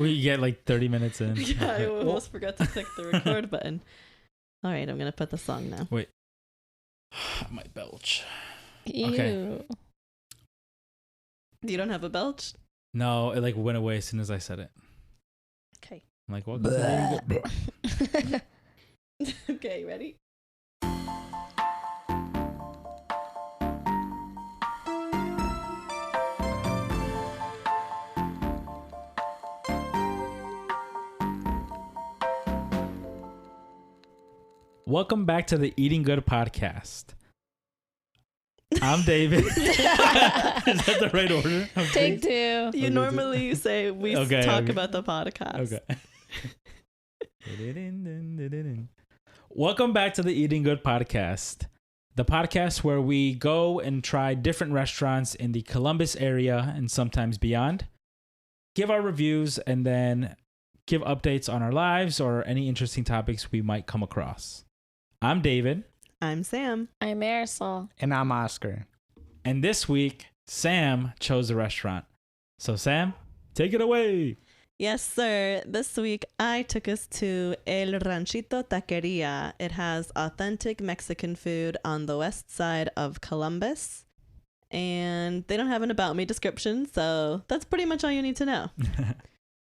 We get like 30 minutes in. Yeah, I almost forgot to click the record button. All right, I'm going to put the song now. Wait. I might belch. Ew. Okay. You don't have a belch? No, it like went away as soon as I said it. Okay. I'm like, what? Okay, ready? Welcome back to the Eating Good podcast. I'm David. Is that the right order? Take two. You normally say we talk about the podcast. Okay. Welcome back to the Eating Good podcast, the podcast where we go and try different restaurants in the Columbus area and sometimes beyond, give our reviews, and then give updates on our lives or any interesting topics we might come across. I'm David. I'm Sam. I'm Marisol. And I'm Oscar. And this week, Sam chose the restaurant. So Sam, take it away. Yes, sir. This week, I took us to El Ranchito Taqueria. It has authentic Mexican food on the west side of Columbus. And they don't have an About Me description, so that's pretty much all you need to know.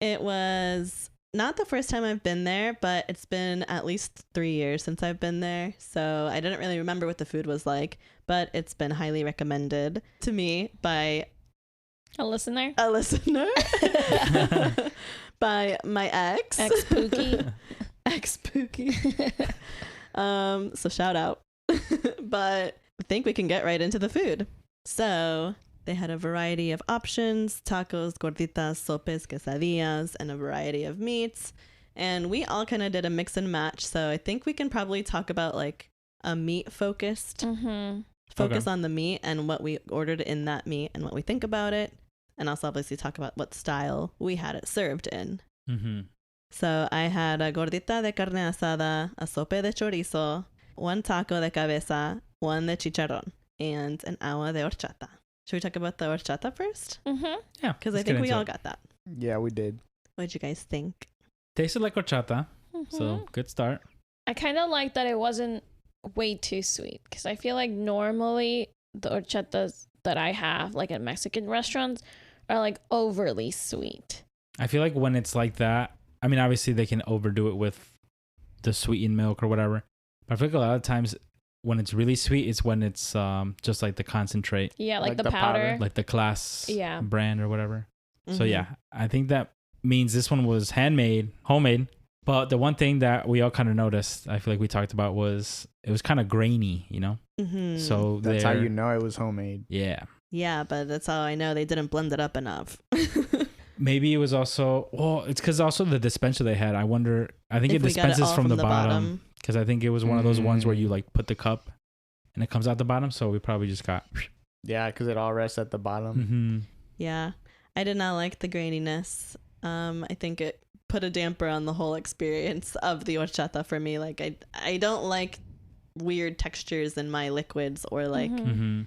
It was not the first time I've been there, but it's been at least 3 years since I've been there. So I didn't really remember what the food was like, but it's been highly recommended to me by A listener? a listener, by my ex. Ex-Pookie. Ex-Pookie. So shout out. But I think we can get right into the food. So they had a variety of options: tacos, gorditas, sopes, quesadillas, and a variety of meats. And we all kind of did a mix and match. So I think we can probably talk about like a meat focused focus on the meat and what we ordered in that meat and what we think about it. And also obviously talk about what style we had it served in. Mm-hmm. So I had a gordita de carne asada, a sope de chorizo, one taco de cabeza, one de chicharrón, and an agua de horchata. Should we talk about the horchata first? Mm-hmm. Yeah. Because I think we all got that. Yeah, we did. What'd you guys think? Tasted like horchata, so good start. I kind of like that it wasn't way too sweet, because I feel like normally the horchatas that I have, like at Mexican restaurants, are like overly sweet. I feel like when it's like that, I mean, obviously they can overdo it with the sweetened milk or whatever. But I feel like a lot of times when it's really sweet, it's when it's just like the concentrate. Yeah, like the the powder. powder. Like the class Yeah. brand or whatever. Mm-hmm. So yeah, I think that means this one was handmade, homemade. But the one thing that we all kind of noticed, I feel like we talked about, was it was kind of grainy, you know? Mm-hmm. So That's how you know it was homemade. Yeah. Yeah, but that's how I know they didn't blend it up enough. Maybe it was also, well, it's because also the dispenser they had. I wonder, I think If it we got it dispenses all from the bottom. Because I think it was one of those ones where you like put the cup and it comes out the bottom. So we probably just got. Yeah, because it all rests at the bottom. Mm-hmm. Yeah, I did not like the graininess. I think it put a damper on the whole experience of the horchata for me. Like I don't like weird textures in my liquids or like Mm-hmm.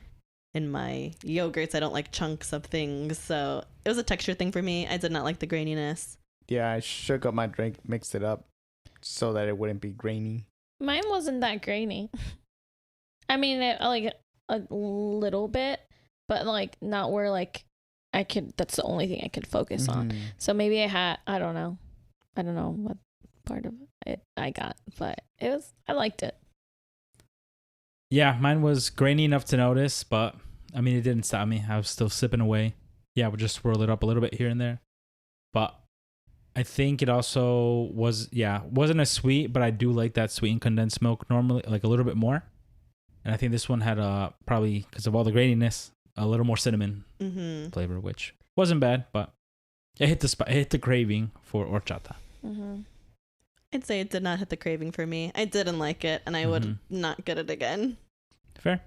in my yogurts. I don't like chunks of things. So it was a texture thing for me. I did not like the graininess. Yeah, I shook up my drink, mixed it up so that it wouldn't be grainy. Mine wasn't that grainy. I mean, it, like a little bit, but like not where like I could, that's the only thing I could focus on. Mhm. So maybe I don't know what part of it I got, but I liked it. Yeah, mine was grainy enough to notice, but I mean, it didn't stop me. I was still sipping away. Yeah, we'll just swirl it up a little bit here and there. But I think it also wasn't as sweet, but I do like that sweetened condensed milk normally, like a little bit more. And I think this one had probably, because of all the graininess, a little more cinnamon flavor, which wasn't bad, but it hit the spot. It hit the craving for horchata. Mm-hmm. I'd say it did not hit the craving for me. I didn't like it, and I would not get it again. Fair.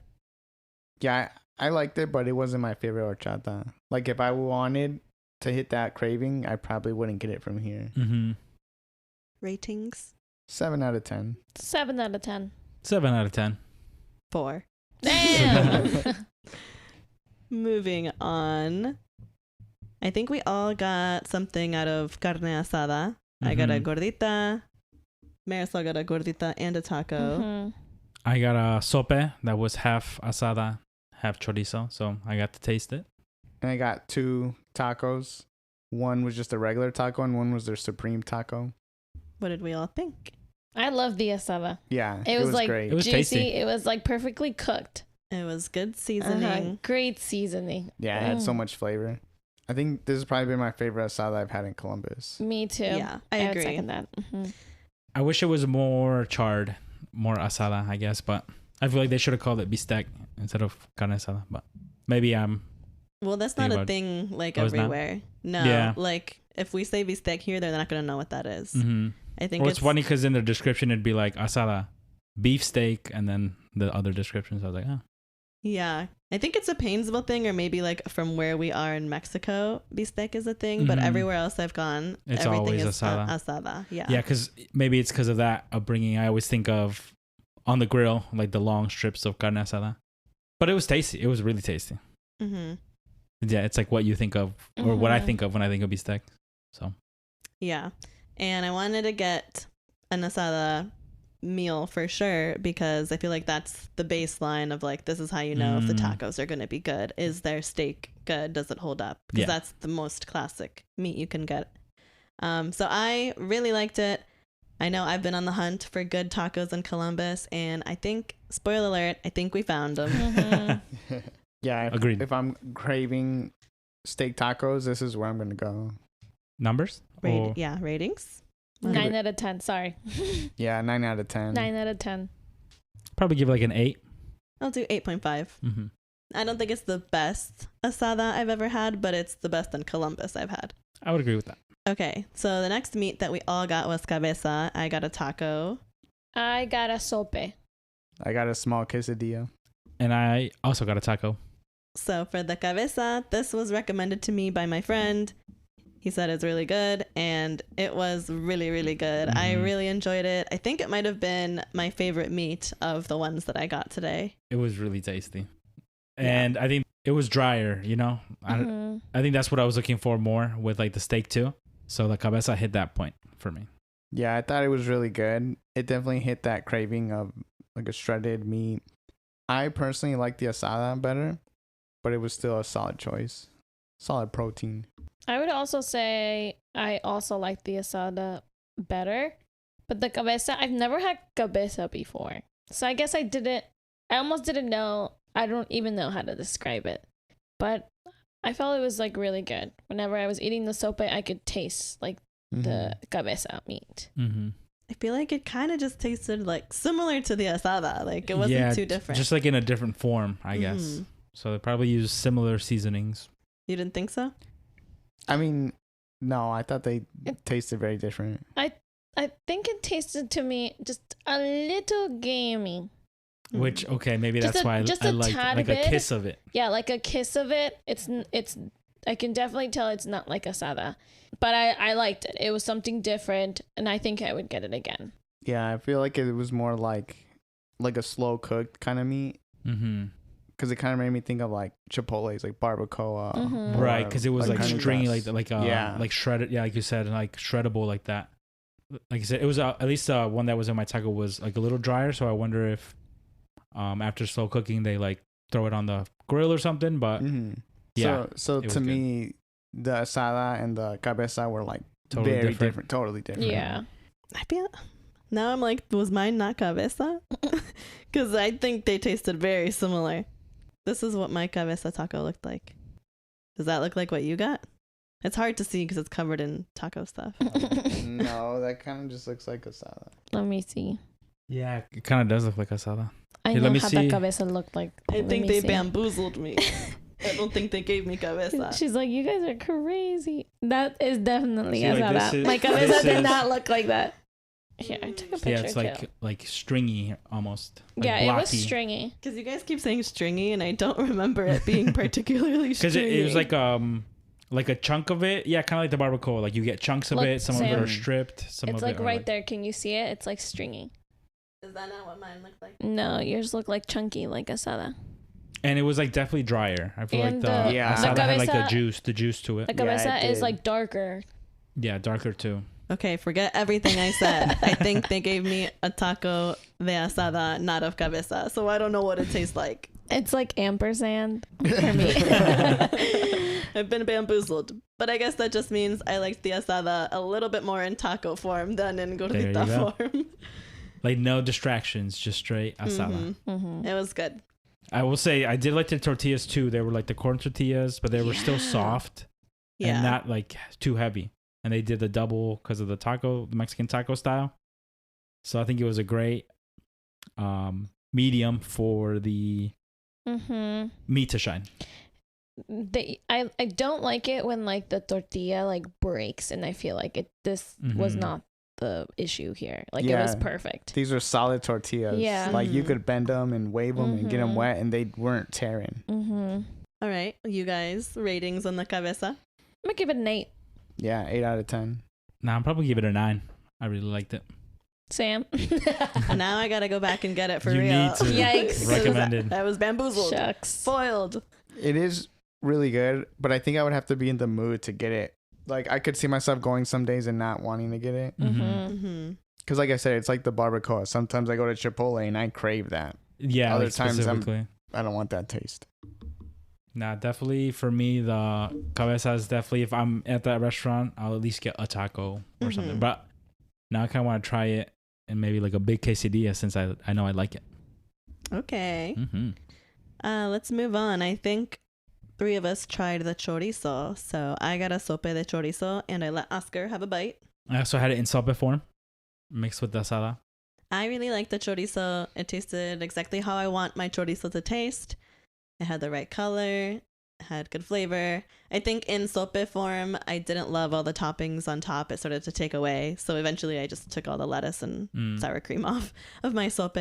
Yeah, I liked it, but it wasn't my favorite horchata. Like, if I wanted to hit that craving, I probably wouldn't get it from here. Mm-hmm. Ratings? 7 out of 10. 7 out of 10. 7 out of 10. 4. Damn. Moving on. I think we all got something out of carne asada. I got a gordita. Marisol got a gordita and a taco. Mhm. I got a sope that was half asada, half chorizo, so I got to taste it. And I got 2 tacos. One was just a regular taco, and one was their supreme taco. What did we all think? I love the asada. Yeah, It was like great. It was juicy. tasty. It was like perfectly cooked. It was good seasoning. Great seasoning. Yeah, it had so much flavor. I think this has probably been my favorite asada I've had in Columbus. Me too. Yeah, I would agree. second that. I wish it was more charred, more asada, I guess, but I feel like they should have called it bistec instead of carne asada. But maybe I'm. Well, that's not a thing like Oh, it's not? everywhere. No, Yeah. like if we say bistec here, they're not gonna know what that is. Mm-hmm. I think Well, it's funny because in the description it'd be like asada, beef steak, and then the other descriptions. I was like, oh. Yeah, I think it's a Painesville thing, or maybe like from where we are in Mexico, bistec is a thing. But Mhm. everywhere else I've gone, It's everything always is asada. asada. Yeah. Yeah, because maybe it's because of that upbringing. I always think of on the grill, like the long strips of carne asada. But it was tasty. It was really tasty. Mm-hmm. Yeah, it's like what you think of, or what I think of when I think of bistec. So Yeah, and I wanted to get an asada meal for sure because I feel like that's the baseline of like this is how you know if the tacos are going to be good. Is their steak good? Does it hold up? Because that's the most classic meat you can get. So I really liked it. I know I've been on the hunt for good tacos in Columbus, and I think, spoiler alert, I think we found them. Yeah, Agreed. If I'm craving steak tacos, this is where I'm gonna go. numbers? Or- Yeah, ratings. 9 out of 10. Sorry. Yeah, 9 out of 10. 9 out of 10. Probably give like an 8. I'll do 8.5. Mm-hmm. I don't think it's the best asada I've ever had, but it's the best in Columbus I've had. I would agree with that. Okay, so the next meat that we all got was cabeza. I got a taco. I got a sope. I got a small quesadilla. And I also got a taco. So for the cabeza, this was recommended to me by my friend. He said it's really good, and it was really, really good. I really enjoyed it. I think it might have been my favorite meat of the ones that I got today. It was really tasty. And I think it was drier, you know? I think that's what I was looking for more with like the steak too. So the cabeza hit that point for me. Yeah, I thought it was really good. It definitely hit that craving of like a shredded meat. I personally like the asada better, but it was still a solid choice. Solid protein. I would also say I also like the asada better, but the cabeza, I've never had cabeza before. So I guess I almost didn't know. I don't even know how to describe it, but I felt it was like really good. Whenever I was eating the sope, I could taste like the cabeza meat. Mm-hmm. I feel like it kind of just tasted like similar to the asada. Like it wasn't too different. Just like in a different form, I guess. So they probably use similar seasonings. You didn't think so? I mean, no, I thought they tasted very different. I think it tasted to me just a little gamey. Which, okay, maybe that's why just I a like tad a bit. kiss of it. Yeah, like a kiss of it. It's I can definitely tell it's not like asada, but I liked it. It was something different, and I think I would get it again. Yeah, I feel like it was more like a slow cooked kind of meat. Mm-hmm. Because it kind of made me think of like Chipotle's, like barbacoa. Right, because it was like honey stringy, dress. like shredded. Yeah, like you said, like shreddable like that. Like I said, it was at least one that was in my taco was like a little drier. So I wonder if after slow cooking they like throw it on the grill or something. But yeah, so to me, the asada and the cabeza were like totally very different. different, totally different. Yeah. I feel now I'm like, was mine not cabeza? Because I think they tasted very similar. This is what my cabeza taco looked like. Does that look like what you got? It's hard to see because it's covered in taco stuff. No, that kind of just looks like asada. Let me see. Yeah, it kind of does look like asada. I Here, know let me how see. the cabeza looked like. I Let think me they see. bamboozled me. I don't think they gave me cabeza. She's like, you guys are crazy. That is definitely See, like, asada. this is- My cabeza this did is- not look like that. Here, I took a picture. Yeah, it's too. like stringy almost. Like yeah, blocky. it was stringy. Because you guys keep saying stringy, and I don't remember it being particularly Because stringy. it was like a chunk of it. Yeah, kind of like the barbacoa. Like you get chunks of Look, it. Some of it Sam. are stripped. Some It's of like it are right there. Can you see it? It's like stringy. Is that not what mine looked like? No, yours look like chunky, like asada. And it was like definitely drier. I feel And, like the Yeah. asada the had like cabeza- the juice to it. The Yeah, it cabeza is did. like darker. Yeah, darker too. Okay, forget everything I said. I think they gave me a taco de asada, not of cabeza. So I don't know what it tastes like. It's like ampersand for me. I've been bamboozled. But I guess that just means I liked the asada a little bit more in taco form than in There gordita you go. form. Like no distractions, just straight asada. Mhm. It was good. I will say I did like the tortillas too. They were like the corn tortillas, but they were still soft Yeah. and not like too heavy. And they did the double because of the taco, the Mexican taco style. So I think it was a great medium for the Mhm. meat to shine. I don't like it when like the tortilla like breaks, and I feel like this was Mhm. not the issue here. Like it was Yeah. perfect. These are solid tortillas. Yeah. Like you Mhm. could bend them and wave them and get them Mhm. wet, and they weren't tearing. Mhm. All right. You guys, ratings on the cabeza? I'm gonna give it an 8. Yeah, 8 out of 10. Nah, I'll probably give it a 9. I really liked it. Sam. Now I got to go back and get it for You real. need to. Yikes. Recommended. I was bamboozled. Shucks. Foiled. It is really good, but I think I would have to be in the mood to get it. Like I could see myself going some days and not wanting to get it. Mhm. Mm-hmm. Because like I said, it's like the barbacoa. Sometimes I go to Chipotle and I crave that. Yeah, Other like times I'm- specifically. I don't want that taste. Nah, definitely for me, the cabeza is definitely, if I'm at that restaurant, I'll at least get a taco or something. Mhm. But now I kind of want to try it and maybe like a big quesadilla since I know I like it. Okay. Mm-hmm. Let's move on. I think 3 of us tried the chorizo. So I got a sope de chorizo and I let Oscar have a bite. I also had it in sope form, mixed with the asada. I really liked the chorizo. It tasted exactly how I want my chorizo to taste. It had the right color, had good flavor. I think in sope form, I didn't love all the toppings on top. It started to take away. So eventually I just took all the lettuce and sour cream off of my sope.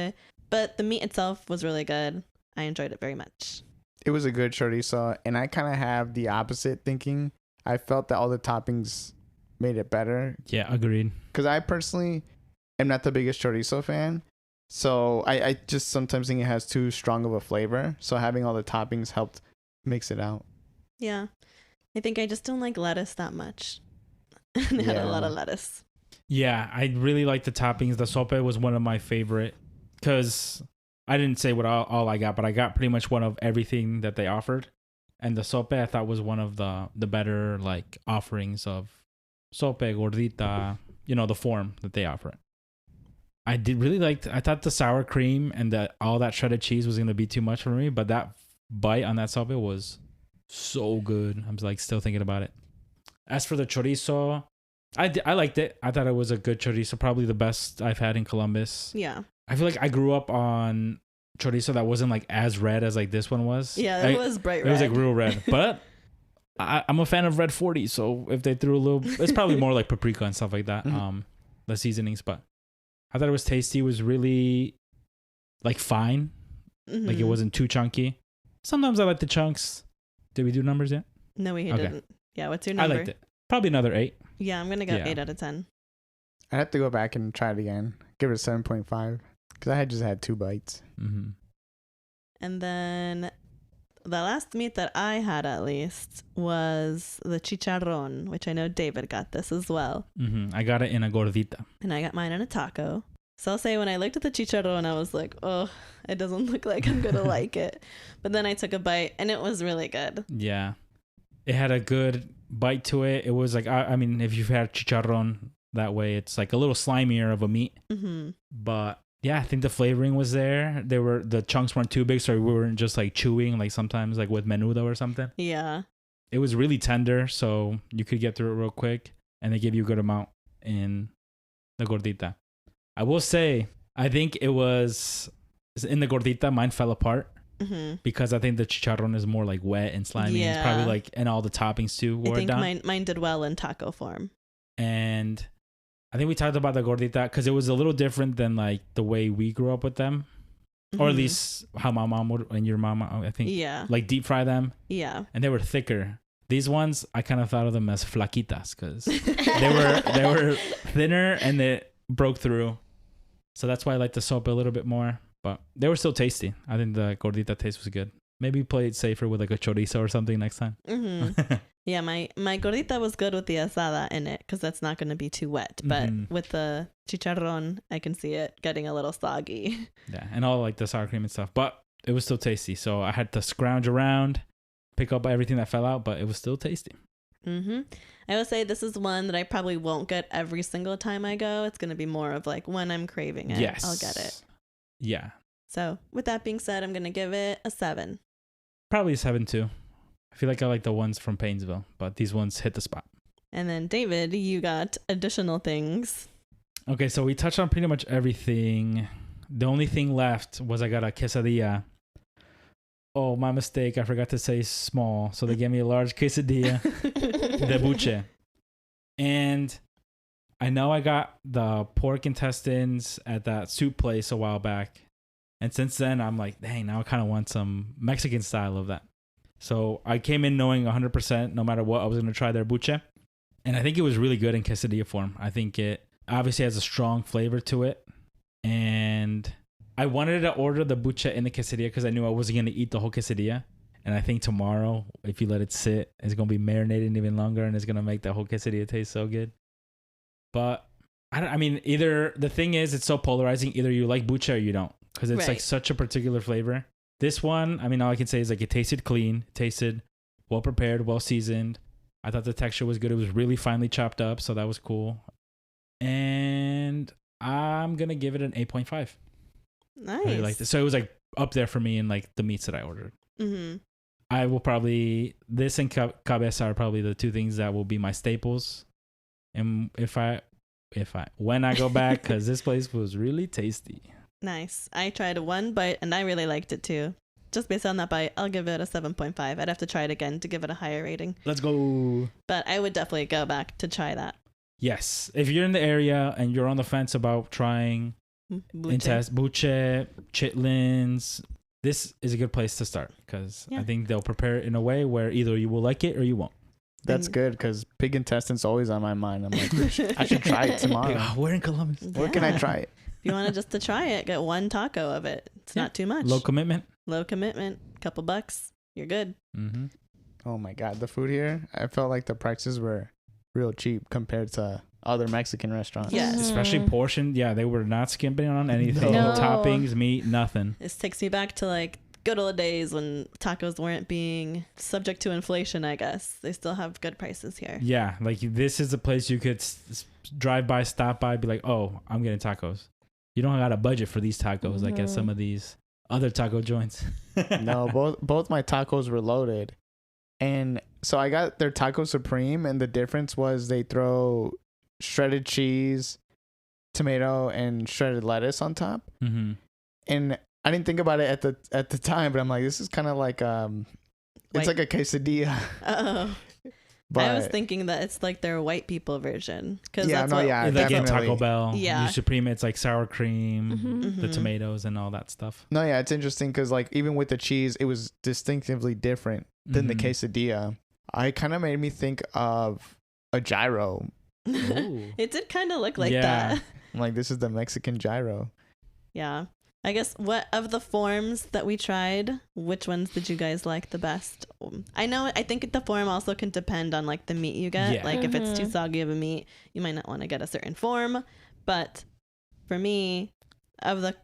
But the meat itself was really good. I enjoyed it very much. It was a good chorizo, and I kind of have the opposite thinking. I felt that all the toppings made it better. Yeah, agreed. Because I personally am not the biggest chorizo fan. So I just sometimes think it has too strong of a flavor. So having all the toppings helped mix it out. Yeah. I think I just don't like lettuce that much. It had a lot of lettuce. Yeah, I really like the toppings. The sope was one of my favorite because I didn't say what all I got, but I got pretty much one of everything that they offered. And the sope I thought was one of the better like offerings of sope, gordita, the form that they offer. I did really like. I thought the sour cream and all that shredded cheese was gonna be too much for me, but that bite on that sope was so good. I'm like still thinking about it. As for the chorizo, I liked it. I thought it was a good chorizo, probably the best I've had in Columbus. Yeah. I feel like I grew up on chorizo that wasn't like as red as like this one was. Yeah, it was bright red. It was like real red, but I'm a fan of red 40. So if they threw a little, it's probably more like paprika and stuff like that. Mhm. The seasonings, but I thought it was tasty. It was really like fine. Like it Mhm. wasn't too chunky. Sometimes I like the chunks. Did we do numbers yet? No, we Okay. didn't. Yeah, what's your I number? liked it. Probably another 8. Yeah, I'm going to go Yeah. 8 out of 10. I have to go back and try it again. Give it a 7.5. Because I just had 2 bites. Mm-hmm. And then the last meat that I had at least was the chicharrón, which I know David got this as well. Mm-hmm. I got it in a gordita. And I got mine in a taco. So I'll say when I looked at the chicharrón, I was like, oh, it doesn't look like I'm going to like it. But then I took a bite and it was really good. Yeah. It had a good bite to it. It was like, I mean, if you've had chicharrón that way, it's like a little slimier of a meat. Mm-hmm. But yeah, I think the flavoring was there. The chunks weren't too big, so we weren't just like chewing like sometimes like with menudo or something. Yeah. It was really tender, so you could get through it real quick, and they give you a good amount in the gordita. I will say, I think it was in the gordita, mine fell apart Mm-hmm. because I think the chicharrón is more like wet and slimy. Yeah. It's probably like, and all the toppings too I wore it think down. mine did well in taco form. And I think we talked about the gordita because it was a little different than like the way we grew up with them, or at Mhm. least how my mom would and your mom, I think, Yeah. like deep fry them, Yeah. and they were thicker. These ones, I kind of thought of them as flaquitas because they were thinner and they broke through. So that's why I like the sopa a little bit more. But they were still tasty. I think the gordita taste was good. Maybe play it safer with like a chorizo or something next time. Mm-hmm. Yeah, my gordita was good with the asada in it because that's not going to be too wet. But with the chicharrón, I can see it getting a little soggy. Yeah, and all like the sour cream and stuff. But it was still tasty. So I had to scrounge around, pick up everything that fell out, but it was still tasty. Mm-hmm. I would say this is one that I probably won't get every single time I go. It's going to be more of like when I'm craving it, Yes. I'll get it. Yeah. So with that being said, I'm going to give it a 7. Probably a 7 too. I feel like I like the ones from Painesville, but these ones hit the spot. And then David, you got additional things. Okay, so we touched on pretty much everything. The only thing left was I got a quesadilla. Oh, my mistake. I forgot to say small. So they gave me a large quesadilla de buche. And I know I got the pork intestines at that soup place a while back. And since then, I'm like, dang, now I kind of want some Mexican style of that. So I came in knowing 100%, no matter what, I was going to try their buche. And I think it was really good in quesadilla form. I think it obviously has a strong flavor to it. And I wanted to order the buche in the quesadilla because I knew I wasn't going to eat the whole quesadilla. And I think tomorrow, if you let it sit, it's going to be marinated even longer and it's going to make the whole quesadilla taste so good. But I mean, either the thing is, it's so polarizing. Either you like buche or you don't, because it's like such a particular flavor. This one, I mean, all I can say is like it tasted clean, tasted well prepared, well seasoned. I thought the texture was good. It was really finely chopped up, so that was cool. And I'm going to give it an 8.5. Nice. I really liked it. So it was like up there for me in like the meats that I ordered. Mm-hmm. I will probably, this and cabeza are probably the two things that will be my staples. And when I go back, because this place was really tasty. Nice. I tried one bite and I really liked it too. Just based on that bite, I'll give it a 7.5. I'd have to try it again to give it a higher rating. Let's go. But I would definitely go back to try that. Yes. If you're in the area and you're on the fence about trying buche, chitlins, this is a good place to start because I think they'll prepare it in a way where either you will like it or you won't. That's good because pig intestine's always on my mind. I'm like, I should try it tomorrow. We're in Columbus. Where can I try it? If you want to try it, get one taco of it. It's not too much. Low commitment. Couple bucks. You're good. Mm-hmm. Oh my God. The food here, I felt like the prices were real cheap compared to other Mexican restaurants. Yes. Especially portioned. Yeah, they were not skimping on anything. No. Toppings, meat, nothing. This takes me back to like good old days when tacos weren't being subject to inflation, I guess. They still have good prices here. Yeah, like this is a place you could drive by, stop by, be like, oh, I'm getting tacos. You don't got a budget for these tacos like at some of these other taco joints. No, both my tacos were loaded. And so I got their taco supreme, and the difference was they throw shredded cheese, tomato, and shredded lettuce on top. Mm-hmm. And I didn't think about it at the time, but I'm like, this is kind of like it's like a quesadilla. Oh. But I was thinking that it's like their white people version. Like at Taco Bell. Yeah. You supreme it's like sour cream, Mm-hmm. the tomatoes, and all that stuff. No, yeah, it's interesting because like even with the cheese, it was distinctively different than the quesadilla. It kind of made me think of a gyro. It did kind of look like that. I'm like, this is the Mexican gyro. Yeah. I guess what of the forms that we tried, which ones did you guys like the best? I think the form also can depend on like the meat you get. Yeah. Like if it's too soggy of a meat, you might not want to get a certain form. But for me, of the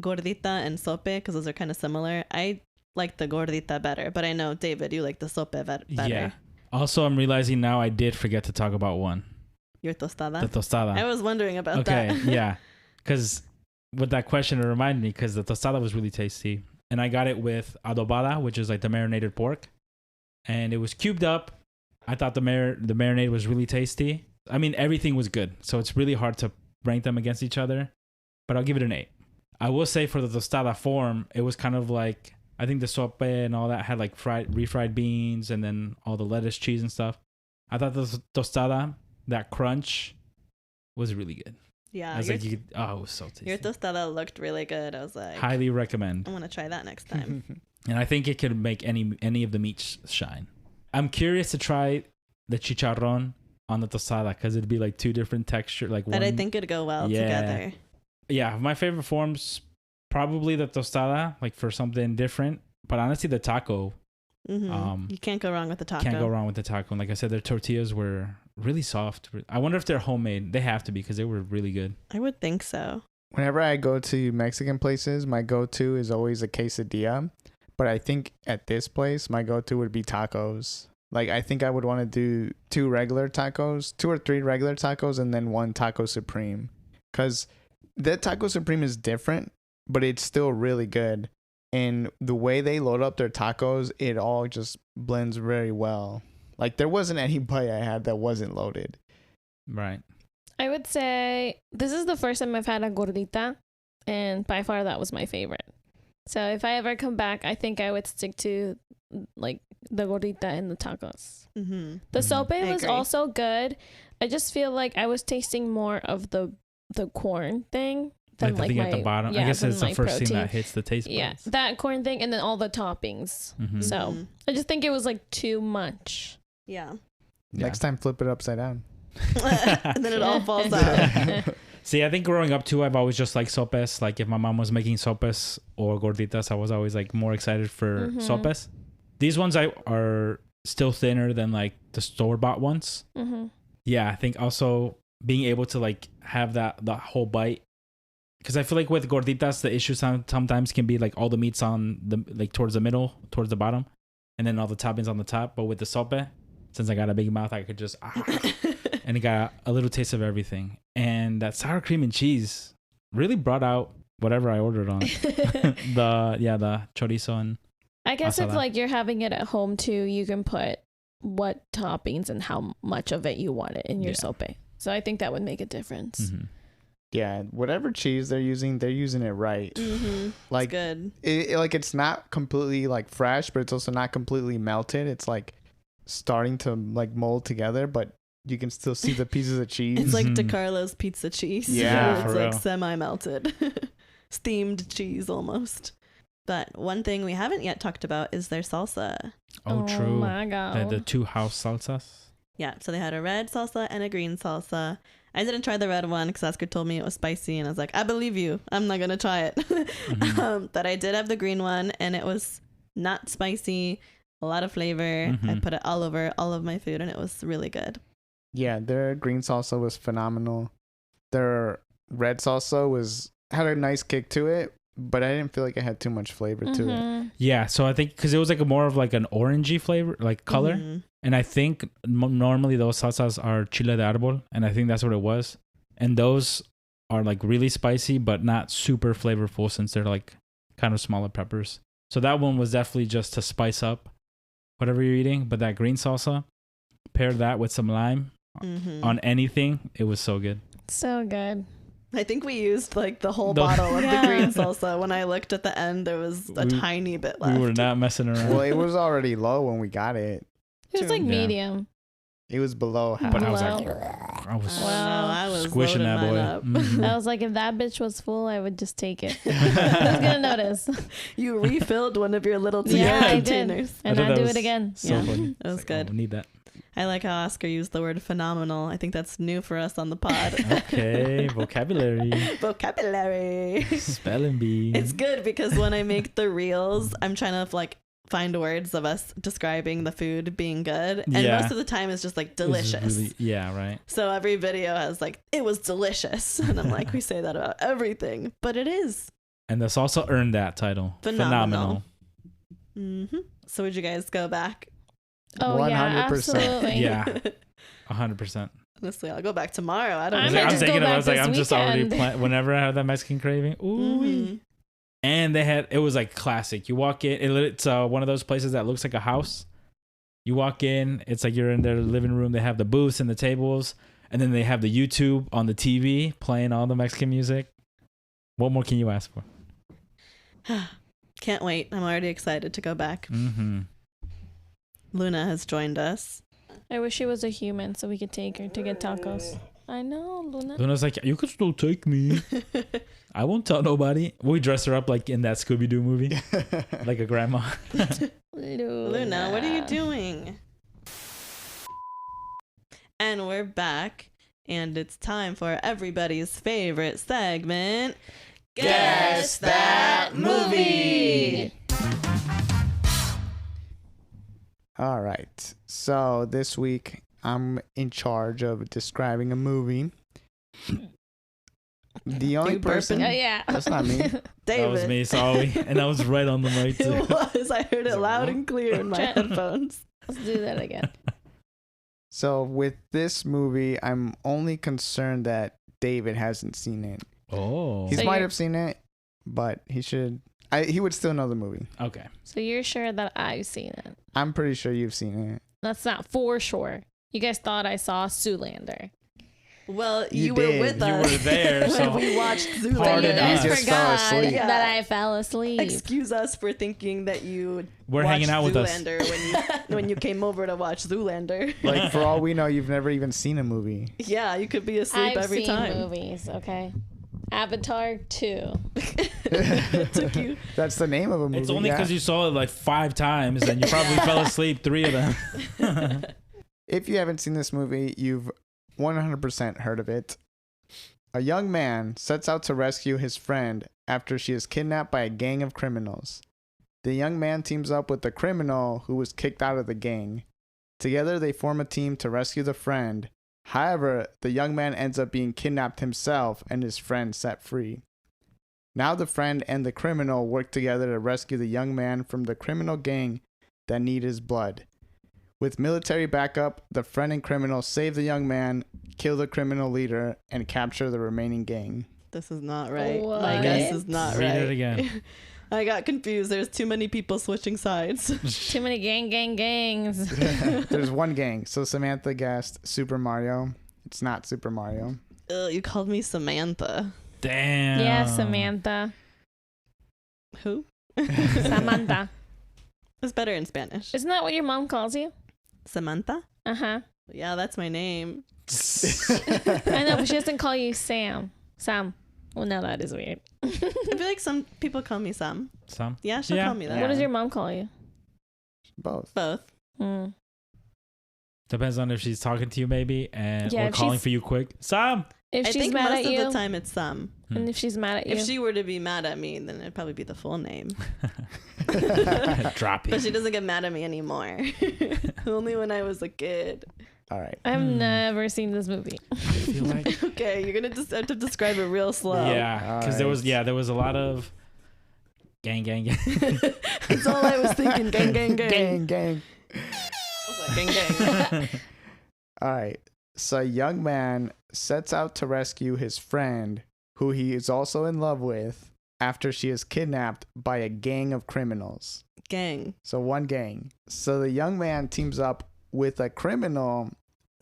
gordita and sope, because those are kind of similar, I like the gordita better. But I know, David, you like the sope better. Yeah. Also, I'm realizing now I did forget to talk about one. Your tostada? The tostada. I was wondering about that. Okay, yeah. Because with that question, it reminded me because the tostada was really tasty. And I got it with adobada, which is like the marinated pork. And it was cubed up. I thought the marinade was really tasty. I mean, everything was good. So it's really hard to rank them against each other. But I'll give it an 8. I will say for the tostada form, it was kind of like, I think the sope and all that had like refried beans and then all the lettuce, cheese and stuff. I thought the tostada, that crunch, was really good. Yeah. I was like, it was so tasty. Your tostada looked really good. I was like, highly recommend. I want to try that next time. And I think it could make any of the meats shine. I'm curious to try the chicharrón on the tostada because it'd be like two different texture. Like but I think it'd go well together. Yeah, my favorite forms, probably the tostada, like for something different. But honestly, the taco, You can't go wrong with the taco. can't go wrong with the taco. And like I said, their tortillas were really soft. I wonder if they're homemade. They have to be because they were really good. I would think so. Whenever I go to Mexican places, my go-to is always a quesadilla. But I think at this place, my go-to would be tacos. Like, I think I would want to do 2 or 3 regular tacos, and then 1 taco supreme. Because the taco supreme is different, but it's still really good. And the way they load up their tacos, it all just blends very well. Like, there wasn't any bite I had that wasn't loaded. Right. I would say this is the first time I've had a gordita, and by far that was my favorite. So if I ever come back, I think I would stick to like the gordita and the tacos. The sope was agree. also good. I just feel like I was tasting more of the corn thing than Like the thing at the bottom. I guess than it's the my first thing protein. that hits the taste buds. Yeah, that corn thing, and then all the toppings. So I just think it was like too much. Yeah. Next time, flip it upside down. And then it all falls out. See, I think growing up too, I've always just liked sopes. Like if my mom was making sopes or gorditas, I was always like more excited for sopes. These ones are still thinner than like the store-bought ones. Yeah, I think also being able to like have the whole bite, because I feel like with gorditas the issue sometimes can be like all the meat's on the like towards the middle, towards the bottom, and then all the toppings on the top. But with the sope, since I got a big mouth, I could just and it got a little taste of everything. And that sour cream and cheese really brought out whatever I ordered on the chorizo and I guess if asada. like you're having it at home too, you can put what toppings and how much of it you want it in your sope. So I think that would make a difference. Yeah, whatever cheese they're using it right. Like, it's good. It's not completely like fresh, but it's also not completely melted. It's like starting to like mold together, but you can still see the pieces of cheese. It's like DeCarlo's pizza cheese. Yeah, It's for like real. semi-melted. Steamed cheese almost. But one thing we haven't yet talked about is their salsa. oh true, my god. the 2 house salsas. Yeah, so they had a red salsa and a green salsa. I didn't try the red one because Oscar told me it was spicy, and I was like, I believe you. I'm not going to try it. But I did have the green one, and it was not spicy, a lot of flavor. I put it all over all of my food, and it was really good. Yeah, their green salsa was phenomenal. Their red salsa had a nice kick to it, but I didn't feel like it had too much flavor to it. Yeah, so I think because it was like more of like an orangey flavor, like color. And I think normally those salsas are chile de árbol, and I think that's what it was. And those are like really spicy, but not super flavorful since they're like kind of smaller peppers. So that one was definitely just to spice up whatever you're eating. But that green salsa, pair that with some lime on anything, it was so good. So good. I think we used like the whole bottle of the Yeah. green salsa. When I looked at the end, there was a tiny bit left. We were not messing around. Well, it was already low when we got it. It was like Yeah. medium. It was below half. But I was Wow. like, I was Wow. I was squishing loading that mine boy. up. Mhm. I was like, if that bitch was full, I would just take it. Who's gonna notice? You refilled one of your little Yeah, Tupperware I did. containers. And thought I that do was it again. So Yeah. funny. That was It's like, good. Oh, need that. I like how Oscar used the word phenomenal. I think that's new for us on the pod. Okay, vocabulary, Vocabulary. spelling bee. It's good because when I make the reels, I'm trying to like find words of us describing the food being good. And Yeah. most of the time it's just like It's delicious. really- yeah, right. So every video has like, it was delicious. And I'm like, we say that about everything, but it is. And this also earned that title. Phenomenal. So would you guys go back? Oh, yeah, 100%. absolutely. Yeah, 100%. Honestly, I'll go back tomorrow. I don't I know. might I'm just go thinking, back I was like, this I'm just already weekend. whenever I have that Mexican craving. Ooh. Mhm. And it was like classic. You walk in, it's one of those places that looks like a house. You walk in, it's like you're in their living room. They have the booths and the tables, and then they have the YouTube on the TV playing all the Mexican music. What more can you ask for? Can't wait. I'm already excited to go back. Mm-hmm. Luna has joined us. I wish she was a human so we could take her to get tacos. I know, Luna. Luna's like, you could still take me. I won't tell nobody. We dress her up like in that Scooby-Doo movie, like a grandma. Luna, what are you doing? And we're back, and it's time for everybody's favorite segment. Guess That Movie! All right. So this week I'm in charge of describing a movie. The only You burping? person. Oh yeah. That's not me. David. That was me, sorry. And I was right on the mic too. It was. I heard it loud and clear in my Jen. headphones. Let's do that again. So with this movie, I'm only concerned that David hasn't seen it. Oh. He So might you're- have seen it, but he should. He would still know the movie. Okay. So you're sure that I've seen it? I'm pretty sure you've seen it. That's not for sure. You guys thought I saw Zoolander. Well, You you were did. with You us were there, when so we watched But Pardon you Zoolander. guys us. You just fell forgot asleep. Yeah. that I fell asleep. Excuse us for thinking that you we're hanging out with us. Zoolander when you came over to watch Zoolander. Like for all we know, you've never even seen a movie. Yeah, you could be asleep I've every seen time. movies, okay? Avatar 2. It took you. That's the name of a movie. It's only yeah. because you saw it like 5 times and you probably fell asleep 3 of them. If you haven't seen this movie, you've 100% heard of it. A young man sets out to rescue his friend after she is kidnapped by a gang of criminals. The young man teams up with the criminal who was kicked out of the gang. Together, they form a team to rescue the friend. However, the young man ends up being kidnapped himself and his friend set free. Now the friend and the criminal work together to rescue the young man from the criminal gang that need his blood. With military backup, the friend and criminal save the young man, kill the criminal leader, and capture the remaining gang. This is not right. What? My guess is not Read right. it again. I got confused. There's too many people switching sides. Too many gangs. There's one gang. So Samantha guessed Super Mario. It's not Super Mario. Ugh, you called me Samantha. Damn. Yeah, Samantha. Who? Samantha. It's better in Spanish. Isn't that what your mom calls you? Samantha? Uh-huh. Yeah, that's my name. I know, but she doesn't call you Sam. Sam. Well, no, that is weird. I feel like some people call me Sam. Some. Yeah, she'll Yeah. call me that. What does your mom call you? Both. Both. Hmm. Depends on if she's talking to you maybe and Yeah, or if calling she's- for you quick. Sam. If I she's think mad most at of you, the time it's Sam. and if she's mad at you, If she were to be mad at me, then it'd probably be the full name. Drop But it. she doesn't get mad at me anymore. Only when I was a kid. All right. I've never seen this movie. I feel like Okay, you're gonna just have to describe it real slow. yeah, because there was Alright. there was a lot of gang. That's all I was thinking. Gang, gang, gang. Gang. I was like, gang, gang. All right. So a young man sets out to rescue his friend, who he is also in love with, after she is kidnapped by a gang of criminals. Gang. So one gang. So the young man teams up with a criminal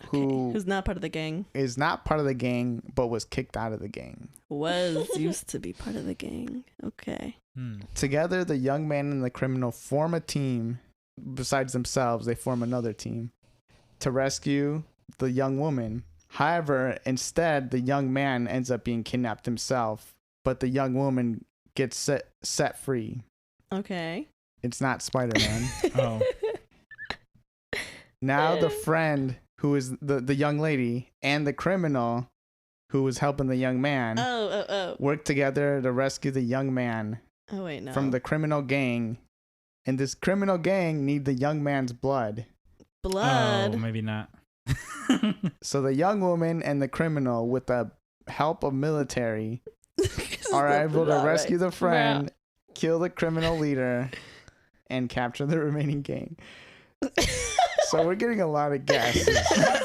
who Who's not part of the gang? is not part of the gang but was kicked out of the gang. Was used to be part of the gang. Okay. Together, the young man and the criminal form a team. Besides themselves, they form another team to rescue the young woman. However, instead, the young man ends up being kidnapped himself, but the young woman gets set free. Okay. It's not Spider-Man. Oh. Now the friend, who is the young lady, and the criminal who was helping the young man Oh. work together to rescue the young man Oh, wait, no. from the criminal gang. And this criminal gang need the young man's blood. blood. Oh, maybe not. So the young woman and the criminal, with the help of military, are able to rescue the friend, kill the criminal leader, and capture the remaining gang. So we're getting a lot of guesses.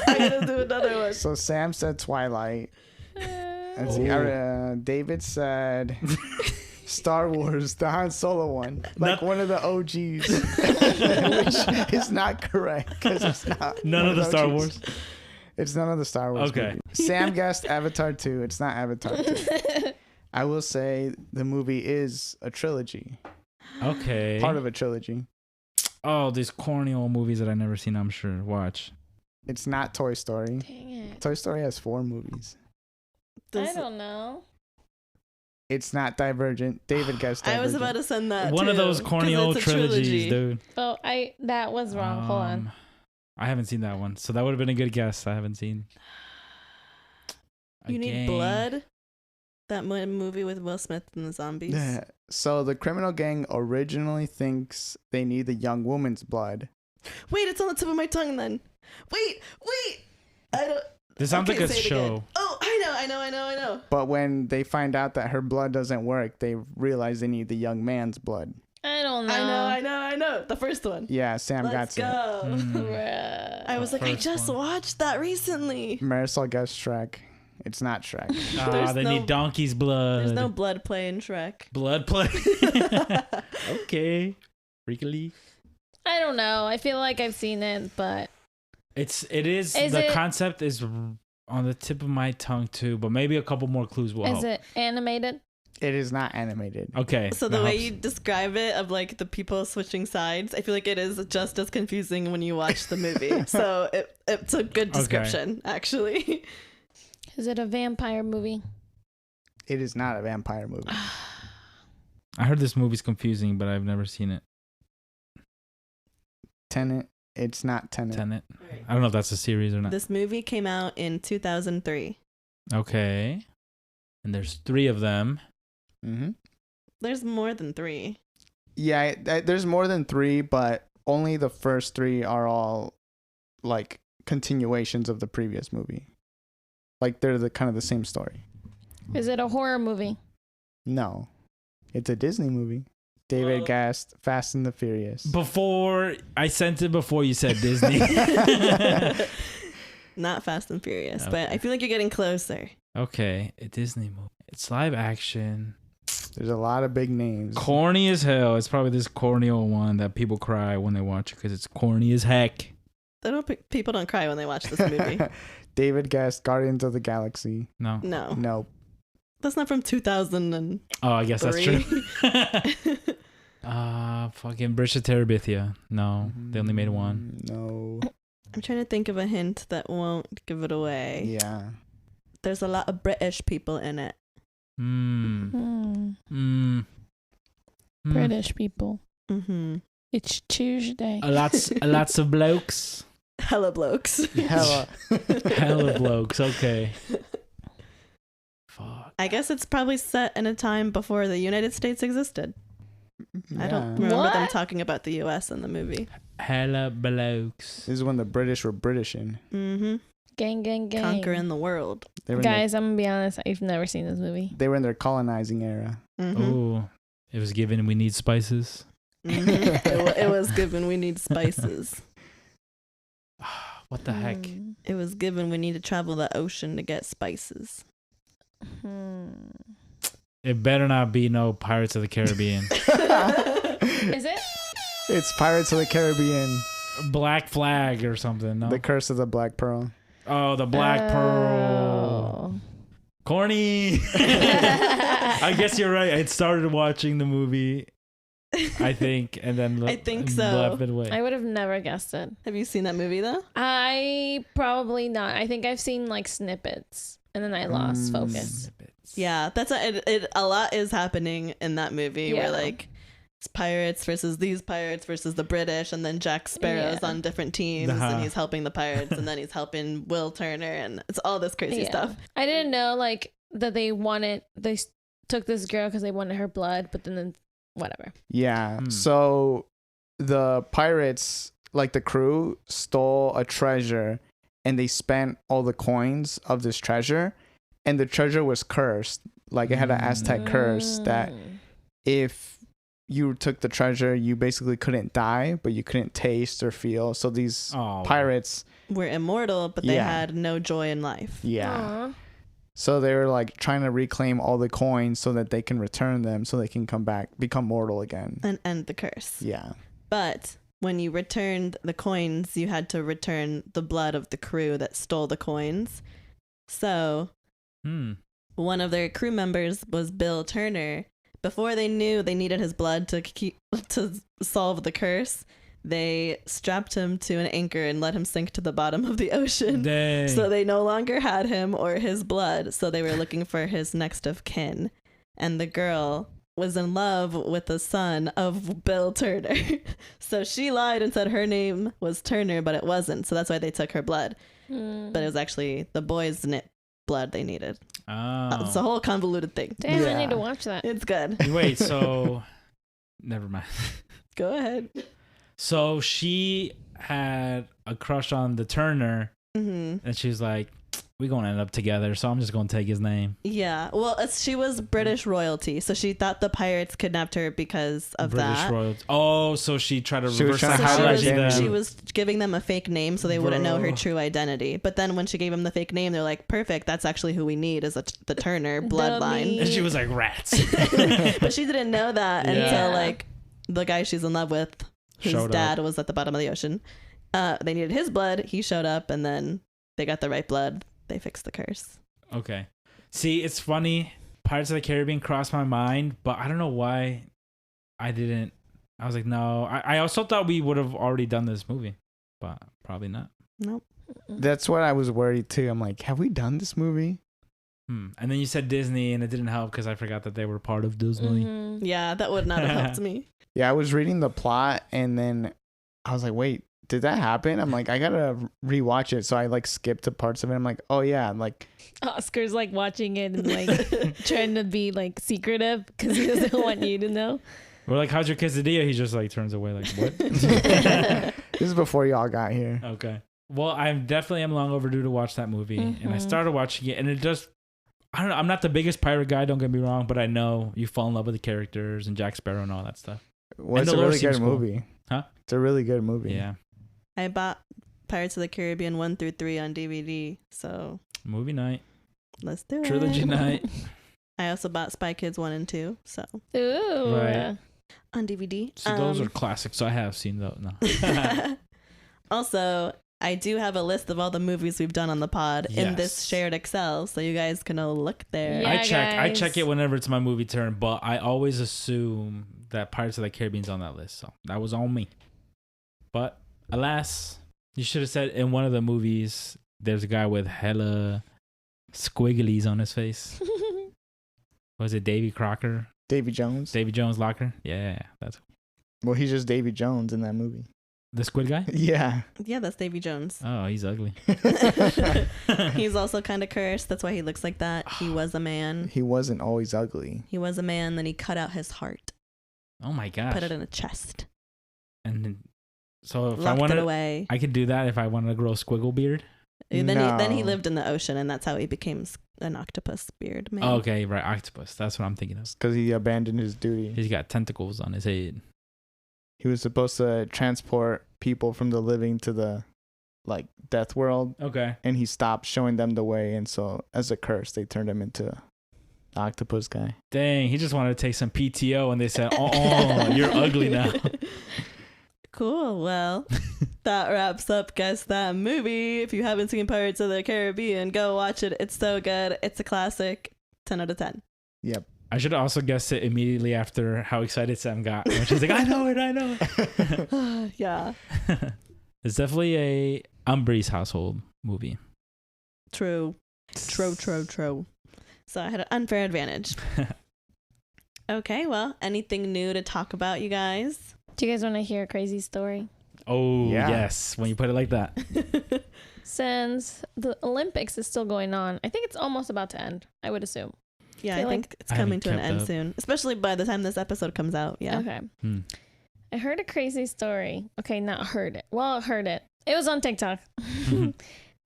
I'm gonna do another one. So Sam said Twilight. Let's see, Ooh. David said Star Wars, the Han Solo one, like Not- one of the OGs, which is not correct because it's not None one of the Star OGs. Wars. It's none of the Star Wars. Okay. movies. Sam guessed Avatar 2. It's not Avatar 2. I will say the movie is a trilogy, Okay. part of a trilogy. Oh, these corny old movies that I never seen. I'm sure. Watch. It's not Toy Story. Dang it. Toy Story has 4 movies. This- I don't know. It's not Divergent. David guessed I Divergent. was about to send that. One of too, those corny 'cause old it's a trilogies, trilogy. dude. Oh, that was wrong. Hold on. I haven't seen that one, so that would have been a good guess. I haven't seen. You need Gang. blood. That movie with Will Smith and the zombies. Yeah. So the criminal gang originally thinks they need the young woman's blood. Wait, it's on the tip of my tongue then. Wait. I don't. This sounds Okay, like a say it again. show. Oh, I know. But when they find out that her blood doesn't work, they realize they need the young man's blood. I don't know. I know. The first one. Yeah, Sam Let's got go. it. Bruh. I was like, I First just one. watched that recently. Marisol guessed Shrek. It's not Shrek. There's They no- need donkey's blood. There's no blood play in Shrek. blood play. Okay. Freakily. I don't know. I feel like I've seen it, but It is Is the it- concept is on the tip of my tongue too, but maybe a couple more clues will is help. it animated? It is not animated. Okay. So the that way helps. you describe it of like the people switching sides, I feel like it is just as confusing when you watch the movie. So it's a good description, actually. Is it a vampire movie? It is not a vampire movie. I heard this movie's confusing, but I've never seen it. Tenet. It's not Tenet. Tenet. I don't know if that's a series or not. This movie came out in 2003. Okay. And there's 3 of them. Mm-hmm. There's more than 3. Yeah, there's more than 3, but only the first 3 are all like continuations of the previous movie. Like they're the kind of the same story. Is it a horror movie? No, it's a Disney movie. David Well- Gast, Fast and the Furious. Before I sent it before you said Disney. Not Fast and Furious, but Okay. I feel like you're getting closer. Okay, a Disney movie. It's live action. There's a lot of big names. Corny as hell. It's probably this corny old one that people cry when they watch it because it's corny as heck. People don't cry when they watch this movie. David Gast, Guardians of the Galaxy. No. No, Nope. that's not from 2003. Oh, I guess that's true. Fucking Bridge to Terabithia. No, they only made one. No. I'm trying to think of a hint that won't give it away. Yeah. There's a lot of British people in it. British people. Mm-hmm. It's Tuesday. Lots of blokes. Hella blokes. Hella. Hella blokes. Okay. Fuck. I guess it's probably set in a time before the United States existed. I don't Yeah. remember them What? talking about the U.S. in the movie. Hella blokes. This is when the British were Britishing. Mm-hmm. Gang, gang, gang. Conquering the world. They were Guys, I'm gonna be honest. I've never seen this movie. they were in their colonizing era. Mm-hmm. Oh, it was given we need spices. Mm-hmm. It was given we need spices. What the heck? It was given we need to travel the ocean to get spices. It better not be no Pirates of the Caribbean. Is it? It's Pirates of the Caribbean. Black Flag or something. No. The Curse of the Black Pearl. Oh, the Black Pearl. Corny. I guess you're right. I started watching the movie, I think, and then I think so. left it away. I would have never guessed it. Have you seen that movie though? I probably not. I think I've seen like snippets and then I lost focus. Yeah, that's a lot is happening in that movie Yeah. where like it's pirates versus these pirates versus the British, and then Jack Sparrow's Yeah. on different teams, Uh-huh. and he's helping the pirates, and then he's helping Will Turner, and it's all this crazy Yeah. stuff. I didn't know like that they took this girl because they wanted her blood, but then whatever. Yeah. Hmm. So the pirates, like the crew, stole a treasure and they spent all the coins of this treasure. And the treasure was cursed. Like it had an Aztec curse that if you took the treasure, you basically couldn't die, but you couldn't taste or feel. So these pirates, We're immortal, but they Yeah. had no joy in life. yeah. Aw. So they were like trying to reclaim all the coins so that they can return them so they can come back, become mortal again. And end the curse. Yeah. But when you returned the coins, you had to return the blood of the crew that stole the coins. So one of their crew members was Bill Turner. Before they knew they needed his blood to solve the curse, they strapped him to an anchor and let him sink to the bottom of the ocean. Dang. So they no longer had him or his blood. So they were looking for his next of kin. And the girl was in love with the son of Bill Turner. So she lied and said her name was Turner, but it wasn't. So that's why they took her blood. But it was actually the boy's blood they needed. It's a whole convoluted thing. Damn, I Yeah. need to watch that. It's good. Wait, so never mind. Go ahead. So she had a crush on the Turner, Mm-hmm. and she's like, "We're gonna end up together, so I'm just gonna take his name." Yeah. Well, she was British royalty, so she thought the pirates kidnapped her because of British that. royalty. Oh, so she tried to She was reverse trying to So hide psychology. identity. she was giving them a fake name so they wouldn't know her Bro. true identity. But then when she gave them the fake name, they're like, perfect, that's actually who we need is the Turner bloodline. And she was like, "Rats." But she didn't know that Yeah. until like the guy she's in love with, whose Showed dad up. was at the bottom of the ocean. They needed his blood. He showed up, and then they got the right blood. They fixed the curse. Okay. See, it's funny. Pirates of the Caribbean crossed my mind, but I don't know why I didn't. I was like, no. I also thought we would have already done this movie, but probably not. Nope. That's what I was worried too. I'm like, have we done this movie? And then you said Disney, and it didn't help because I forgot that they were part of Disney. Mhm. Yeah, that would not have helped me. Yeah, I was reading the plot and then I was like, wait, did that happen? I'm like, I gotta rewatch it. So I like skipped to parts of it. I'm like, oh yeah, like Oscar's like watching it and like trying to be like secretive because he doesn't want you to know. We're like, "How's your quesadilla?" He just like turns away, like, "What?" this is before y'all got here. Okay. Well, I definitely am long overdue to watch that movie, and I Mhm. started watching it, and it just. I don't know. I'm not the biggest pirate guy. Don't get me wrong, but I know you fall in love with the characters and Jack Sparrow and all that stuff. Well, it's the a lore really good seems cool. movie. Huh? It's a really good movie. Yeah, I bought Pirates of the Caribbean 1 through 3 on DVD, so movie night, let's do trilogy it. night. I also bought Spy Kids 1 and 2, so Ooh. Right. on DVD. So those are classics. So I have seen those. No. Also, I do have a list of all the movies we've done on the pod in this Yes. shared Excel, so you guys can all look there. Yeah. I guys. check it whenever it's my movie turn, but I always assume that Pirates of the Caribbean's on that list. So that was on me. But alas, you should have said in one of the movies there's a guy with hella squigglies on his face. Was it Davy Crocker? Davy Jones. Davy Jones Locker? Yeah, that's Well, he's just Davy Jones in that movie. the squid guy? Yeah. Yeah, that's Davy Jones. Oh, he's ugly. He's also kind of cursed. That's why he looks like that. He was a man. He wasn't always ugly. He was a man, then he cut out his heart, Oh my gosh. put it in a chest, And then, so if I locked it wanted, away. I could do that if I wanted to grow a squiggle beard. And then he No. lived in the ocean, and that's how he became an octopus beard man. Oh, okay, right, octopus. That's what I'm thinking of. Because he abandoned his duty. He's got tentacles on his head. He was supposed to transport people from the living to the like death world, Okay. and he stopped showing them the way, and so as a curse they turned him into the octopus guy. Dang, he just wanted to take some PTO, and they said, "Oh, you're ugly now." Cool. Well, that wraps up Guess That Movie. If you haven't seen Pirates of the Caribbean, go watch it. It's so good. It's a classic. 10 out of 10. Yep. I should have also guessed it immediately after how excited Sam got. When she's like, "I know it, I know it." Yeah. It's definitely a Umbree's household movie. True. True. So I had an unfair advantage. Okay, well, anything new to talk about, you guys? Do you guys want to hear a crazy story? Oh, Yeah. yes. When you put it like that. Since the Olympics is still going on, I think it's almost about to end, I would assume. Yeah, I feel think like it's I coming haven't to an kept end up. soon, especially by the time this episode comes out. Yeah. Okay. Hmm. I heard a crazy story. Okay, not heard it. Well, heard it. It was on TikTok.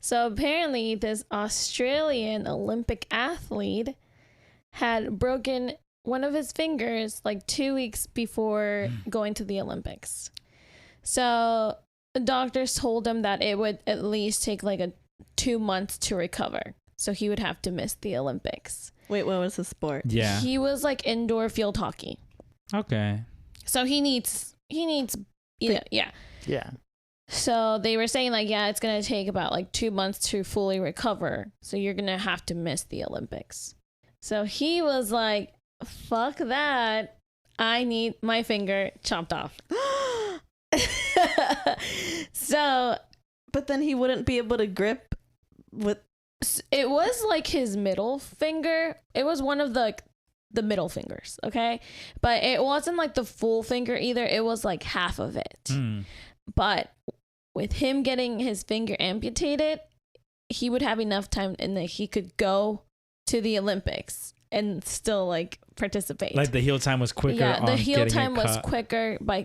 So apparently, this Australian Olympic athlete had broken one of his fingers like 2 weeks before going to the Olympics. So the doctors told him that it would at least take like 2 months to recover. So he would have to miss the Olympics. Wait, what was the sport? Yeah. He was like indoor field hockey. Okay. So he needs yeah. Yeah. So they were saying like, yeah, it's going to take about like 2 months to fully recover. So you're going to have to miss the Olympics. So he was like, fuck that. I need my finger chopped off. So But then he wouldn't be able to grip with. it was like his middle finger. It was one of the middle fingers, okay? But it wasn't like the full finger either. It was like half of it. But with him getting his finger amputated, he would have enough time and that he could go to the Olympics and still like participate. Like the heal time was quicker. Yeah, the on heal getting time it was cut. quicker by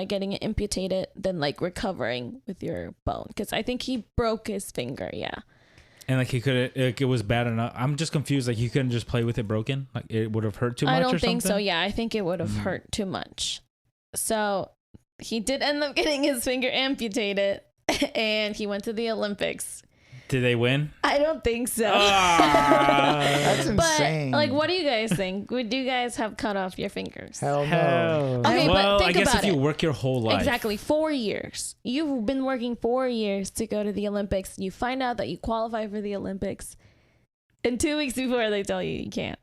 getting it amputated than like recovering with your bone. Because I think he broke his finger. Yeah. And like he could, like it was bad enough. I'm just confused. Like he couldn't just play with it broken. Like it would have hurt too much. I don't or think so. something? Yeah, I think it would have hurt too much. So he did end up getting his finger amputated, and he went to the Olympics. Did they win? I don't think so. That's But insane. like, what do you guys think? Would you guys have cut off your fingers? Hell no. Hell. Okay, but well, think I guess about if you it. work your whole life. Exactly, 4 years. You've been working 4 years to go to the Olympics. You find out that you qualify for the Olympics, and 2 weeks before they tell you you can't.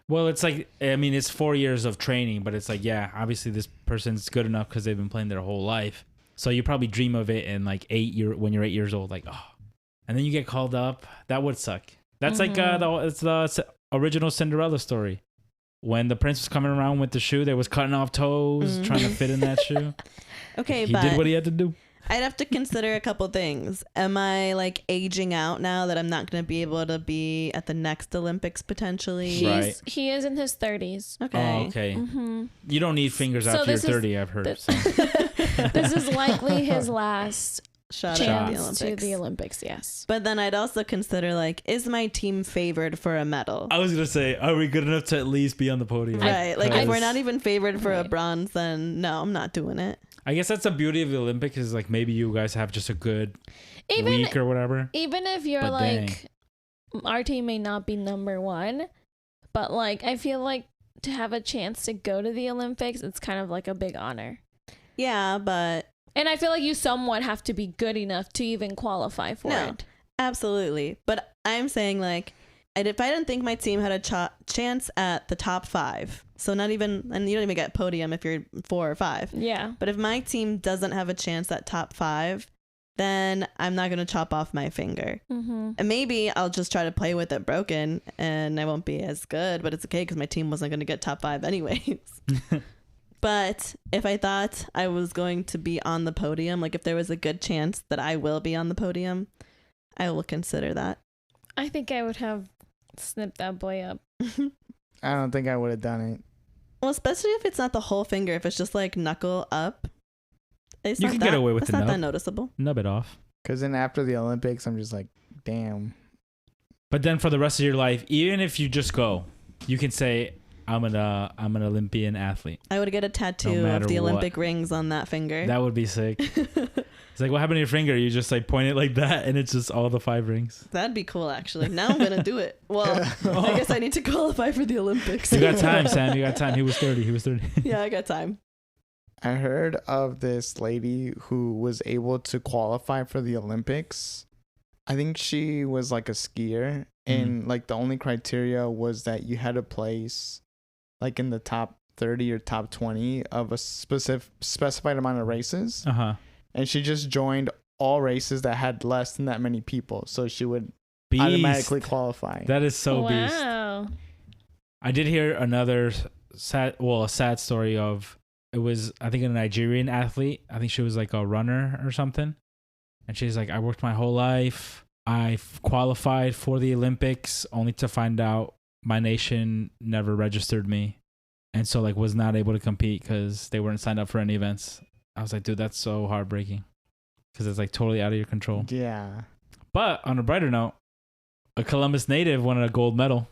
Well, it's like, I mean, it's 4 years of training, but it's like, yeah, obviously this person's good enough because they've been playing their whole life. So you probably dream of it in like when you're 8 years old, like, oh, and then you get called up. That would suck. That's like it's the original Cinderella story. When the prince was coming around with the shoe, they was cutting off toes, trying to fit in that shoe. Okay, He but did what he had to do. I'd have to consider a couple things. Am I like aging out now that I'm not going to be able to be at the next Olympics potentially? Right. He is in his 30s. Okay. Oh, okay. Mm-hmm. You don't need fingers So after you're this is- 30, I've heard. this- So. This is likely his last Shot at the chance Olympics. to the Olympics. Yes. But then I'd also consider like, is my team favored for a medal? I was going to say, are we good enough to at least be on the podium? Right. Like if we're 'Cause not even favored for a Right. bronze, then no, I'm not doing it. I guess that's the beauty of the Olympics is like maybe you guys have just a good Even week or whatever. even if you're But like, our team may not be number one, but like I feel like to have a chance to go to the Olympics, it's kind of like a big honor. Yeah, but And I feel like you somewhat have to be good enough to even qualify for No. it. absolutely. But I'm saying like, if I didn't think my team had a chance at the top 5, so not even, and you don't even get podium if you're 4 or 5. Yeah. But if my team doesn't have a chance at top 5, then I'm not going to chop off my finger. Mm-hmm. And maybe I'll just try to play with it broken and I won't be as good, but it's okay because my team wasn't going to get top 5 anyways. But if I thought I was going to be on the podium, like if there was a good chance that I will be on the podium, I will consider that. I think I would have snipped that boy up. I don't think I would have done it. Well, especially if it's not the whole finger, if it's just like knuckle up. It's You not can that, get away with that's the not that nub. noticeable. Nub it off. Because then after the Olympics, I'm just like, damn. But then for the rest of your life, even if you just go, you can say, I'm an Olympian athlete. I would get a No tattoo matter of the what. Olympic rings on that finger. That would be sick. It's like, what happened to your finger? You just like point it like that and it's just all the 5 rings. That'd be cool, actually. Now I'm going to do it. Well, I guess I need to qualify for the Olympics. You got time, Sam. You got time. He was 30. Yeah, I got time. I heard of this lady who was able to qualify for the Olympics. I think she was like a skier, and like the only criteria was that you had to place like in the top 30 or top 20 of a specified amount of races. Uh-huh. And she just joined all races that had less than that many people, so she would Beast. automatically qualify. That is so beast. Wow. I did hear another a sad story of, it was, I think, a Nigerian athlete. I think she was like a runner or something. And she's like, I worked my whole life. I qualified for the Olympics only to find out my nation never registered me. And so like was not able to compete because they weren't signed up for any events. I was like, dude, that's so heartbreaking because it's like totally out of your control. Yeah. But on a brighter note, a Columbus native won a gold medal.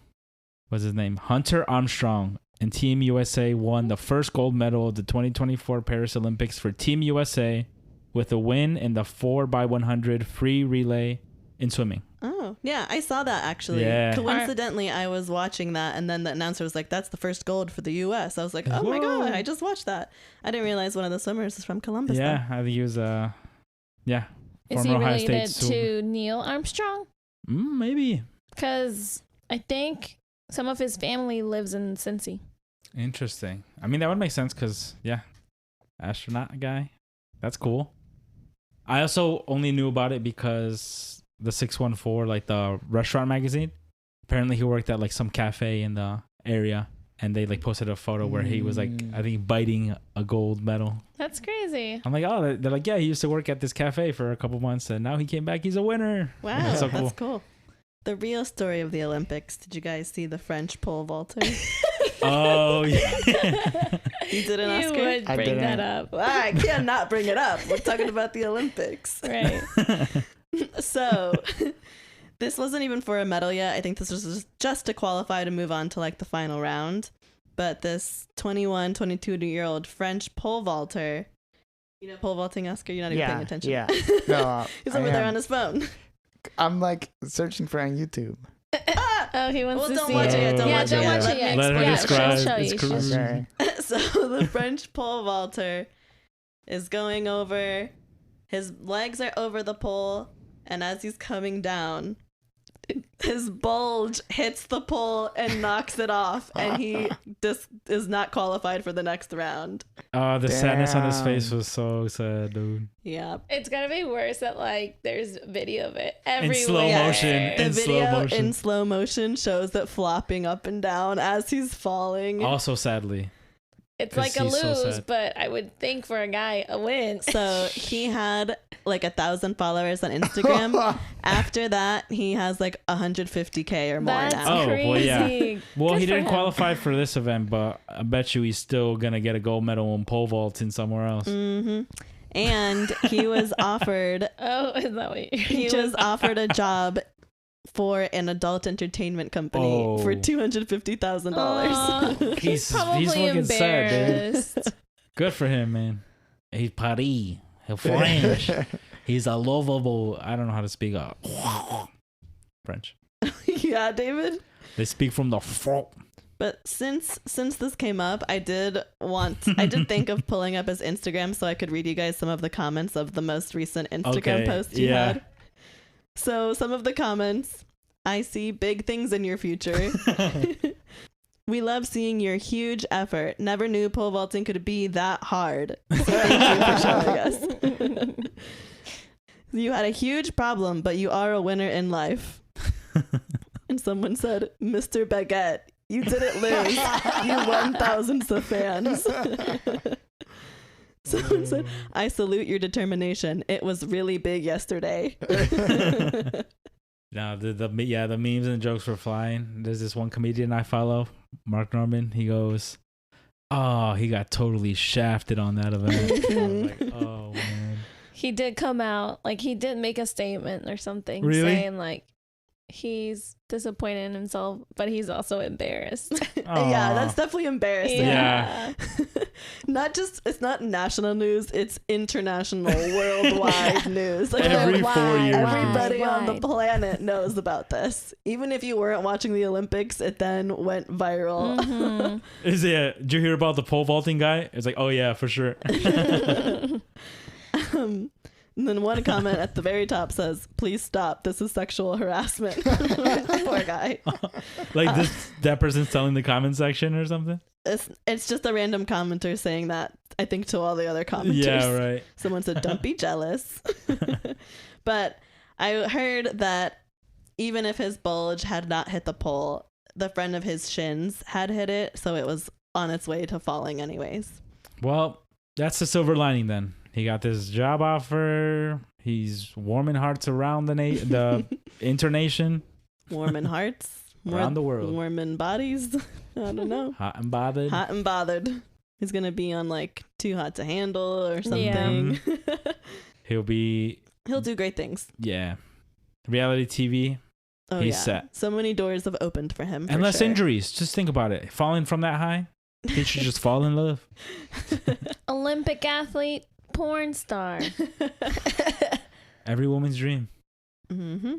What's his name? Hunter Armstrong. And Team USA won the first gold medal of the 2024 Paris Olympics for Team USA with a win in the 4x100 free relay in swimming. Oh, yeah, I saw that actually. Yeah. Coincidentally, I was watching that, and then the announcer was like, that's the first gold for the U.S. I was like, oh my Whoa. God, I just watched that. I didn't realize one of the swimmers is from Columbus. Yeah, I think he was, Is he former Ohio related State to Neil Armstrong? maybe. Because I think some of his family lives in Cincy. Interesting. I mean, that would make sense because, yeah, astronaut guy. That's cool. I also only knew about it because the 614, like the restaurant magazine, apparently he worked at like some cafe in the area and they like posted a photo where he was like, I think, biting a gold medal. That's crazy. I'm like, oh, they're like, yeah, he used to work at this cafe for a couple months and now he came back. He's a winner. Wow, That's so that's cool. cool. The real story of the Olympics. Did you guys see the French pole vaulter? Oh yeah. You didn't, You Oscar? would I bring didn't. that up. Well, I cannot bring it up. We're talking about the Olympics. Right. So this wasn't even for a medal yet. I think this was just to qualify to move on to like the final round. But this 21, 22-year-old French pole vaulter, you know pole vaulting, Oscar? You're not even paying attention. Yeah. No, He's I over there am. on his phone. I'm like searching for on YouTube. Oh, he wants Well, to don't see watch it yet, don't yeah, watch it don't yet. watch Let it me yet. Let her Yeah, describe. she'll show It's you. crazy. Okay. So the French pole vaulter is going over. His legs are over the pole, and as he's coming down, his bulge hits the pole and knocks it off, and he just is not qualified for the next round. The sadness on his Damn. face was so sad, dude. Yeah. It's gonna be worse that like there's video of it everywhere. slow motion. The In slow video motion. in slow motion shows it flopping up and down as he's falling. Also, sadly. It's 'Cause like a he's so lose, sad. but I would think for a guy a win. So he had like 1,000 followers on Instagram. After that, he has like 150K or more That's now. Oh, crazy. well, yeah. Well, Good he for didn't him. qualify for this event, but I bet you he's still gonna get a gold medal in pole vaulting somewhere else. Hmm. And he was offered Oh, is that what you're he was offered a job for an adult entertainment company Oh. for $250,000. Aw, He's probably fucking sad, dude. embarrassed. Good for him, man. He's Paris. He's French. He's a lovable. I don't know how to speak French. Yeah, David. They speak from the front. But since this came up, I did think of pulling up his Instagram so I could read you guys some of the comments of the most recent Instagram Okay, post he yeah. had. So some of the comments, I see big things in your future. We love seeing your huge effort. Never knew pole vaulting could be that hard. So thank you for showing us. You had a huge problem, but you are a winner in life. And someone said, Mr. Baguette, you didn't lose. You won thousands of fans. Someone said, I salute your determination. It was really big yesterday. No, the memes and jokes were flying. There's this one comedian I follow, Mark Norman. He goes, "Oh, he got totally shafted on that event." I was like, "Oh man." He did come out, like he did make a statement or something Really? saying like he's disappointed in himself, but he's also embarrassed. Yeah, that's Aw. definitely embarrassing. Yeah. It's not national news, it's international, worldwide news. Like Every 4 years. everybody on the Wide. planet knows about this. Even if you weren't watching the Olympics, it then went viral. Mhm. Is it? Did you hear about the pole vaulting guy? It's like, oh yeah, for sure. And then one comment at the very top says, "Please stop. This is sexual harassment." Poor guy. Like that person's telling the comment section or something. It's just a random commenter saying that, I think, to all the other commenters. Yeah, right. Someone said, "Don't be jealous." But I heard that even if his bulge had not hit the pole, the friend of his shins had hit it, so it was on its way to falling anyways. Well, that's the silver lining then. He got this job offer. He's warming hearts around the internation, Warming hearts. around the world. Warming bodies. I don't know. Hot and bothered. Hot and bothered. He's going to be on like Too Hot to Handle or something. He'll be, He'll do great things. yeah, reality TV. Oh, He's yeah. set. So many doors have opened for him. And for less sure. injuries. Just think about it. Falling from that high, he should just fall in love. Olympic athlete, porn star. Every woman's dream. Mm-hmm.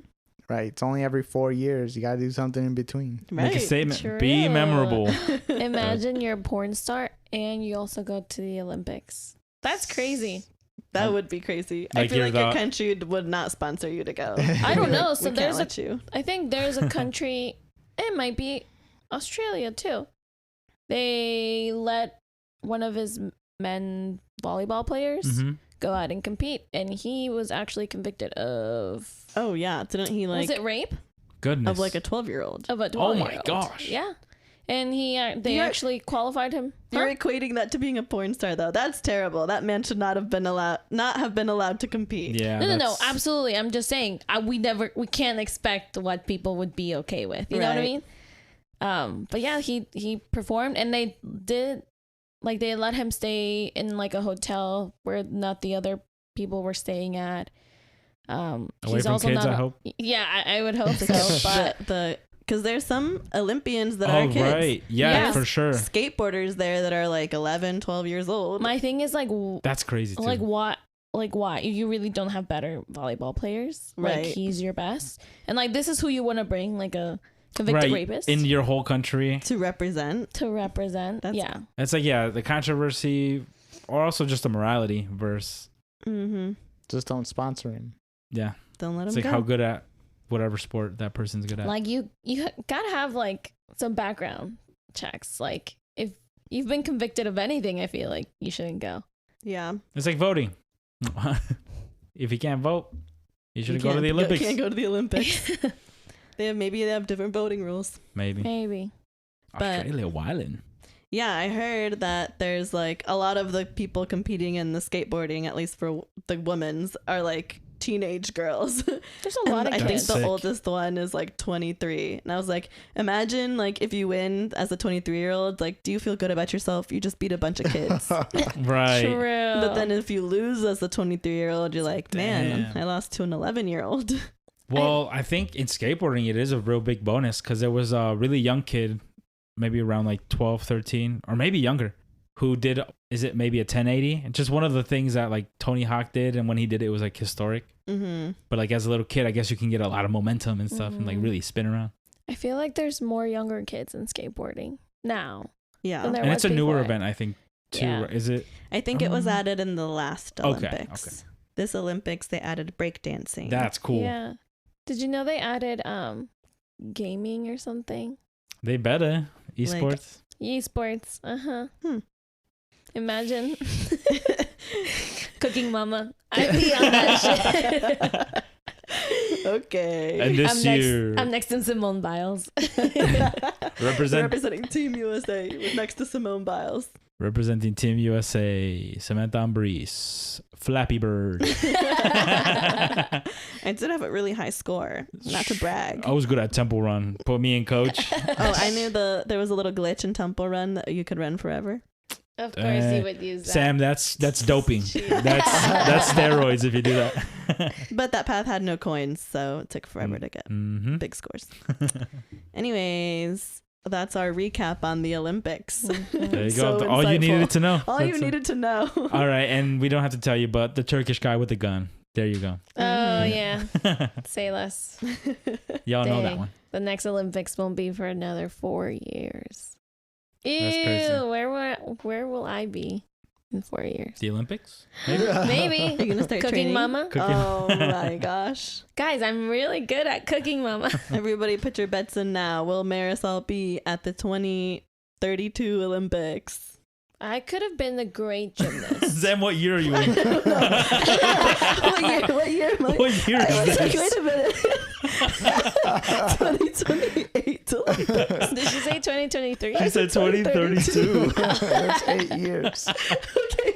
Right. It's only every 4 years. You got to do something in between. Make a Right. statement. Be True. memorable. Imagine you're a porn star and you also go to the Olympics. That's crazy. That would be crazy. I Like feel you're like your the- country would not sponsor you to go. I don't know. So We there's can't a let you. I think there's a country, it might be Australia too. They let one of his men volleyball players Mhm. go out and compete, and he was actually convicted of Oh yeah, didn't he like was it rape Goodness. of like a 12-year-old? of a 12-year-old. Oh my gosh. Yeah, and they You're- actually qualified him. You're Huh? equating that to being a porn star, though. That's terrible. That man should not have been allowed to compete. Yeah. No, that's- absolutely. I'm just saying, we can't expect what people would be okay with. You know what I Right. mean? But yeah, he performed, and they did, like, they let him stay in like a hotel where not the other people were staying at. Away He's from also kids, not. I hope. Yeah, I would hope so. But Because there's some Olympians that are Oh, kids. right. Yeah, Yes. for sure. Skateboarders there that are like 11, 12 years old. my thing is like, That's crazy too. like what? Like why? You really don't have better volleyball players. Like Right. he's your best, and like this is who you want to bring, like a convicted rapist in your whole country. to represent. to represent. That's- Yeah. It's like, yeah, the controversy, or also just the morality versus, Mm-hmm. Just don't sponsor him. yeah, Don't let it's them like go. how good at whatever sport that person's good at. Like you gotta have like some background checks. Like if you've been convicted of anything, I feel like you shouldn't go. Yeah. It's like voting. If you can't vote, you shouldn't go to the You Olympics. can't go to the Olympics. Maybe they have different voting rules. Maybe. Maybe. But- Australia wildin'. Yeah, I heard that there's like a lot of the people competing in the skateboarding, at least for the women's, are like teenage girls. There's a lot And of I think kids. the Sick. oldest one is like 23. And I was like, imagine like if you win as a 23-year-old, like, do you feel good about yourself? You just beat a bunch of kids. Right. True. But then if you lose as a 23-year-old, you're like, man, Damn. I lost to an 11-year-old. Well, I think in skateboarding, it is a real big bonus because there was a really young kid, maybe around like 12, 13, or maybe younger, who did, is it maybe a 1080? And just one of the things that like Tony Hawk did. And when he did it, it was like historic. Mm-hmm. But like as a little kid, I guess you can get a lot of momentum and stuff and like Mhm. really spin around. I feel like there's more younger kids in skateboarding now. Yeah. than there And was it's a newer before. event, I think, too. Yeah. Is it? I think it was Um, added in the last okay, Olympics. okay. This Olympics, they added breakdancing. That's cool. Yeah. Did you know they added gaming or something? They better. Esports. Esports. Uh-huh. Hmm. Imagine. Cooking mama. I'd be on that shit. Okay. And this year, I'm next to Simone Biles. Representing Team USA with next to Simone Biles. representing Team USA, Samantha Ambrose, Flappy Bird. I did have a really high score. Not to brag. I was good at Temple Run. Put me in coach. Oh, I knew there was a little glitch in Temple Run that you could run forever. Of course he would use that. Sam, that's doping. That's steroids if you do that. But that path had no coins, so it took forever to get Mm-hmm. big scores. Anyways, that's our recap on the Olympics. There you So go. All you insightful. needed to know. All you That's it. needed to know. All right, and we don't have to tell you, but the Turkish guy with the gun. There you go. Oh, Mhm. yeah. Say less. Y'all know that Dang. one. The next Olympics won't be for another 4 years. Ew, crazy. where will I be in 4 years? The Olympics? Maybe. You're gonna start Cooking training? mama? Cooking. Oh my gosh. Guys, I'm really good at cooking mama. Everybody put your bets in now. Will Marisol be at the 2032 Olympics? I could have been a great gymnast. Sam, what year are you in? What year am I? What year I is was like, this? wait a minute. 2028 Olympics. Did she say 2023? She said 2032. That's 8 years. Okay.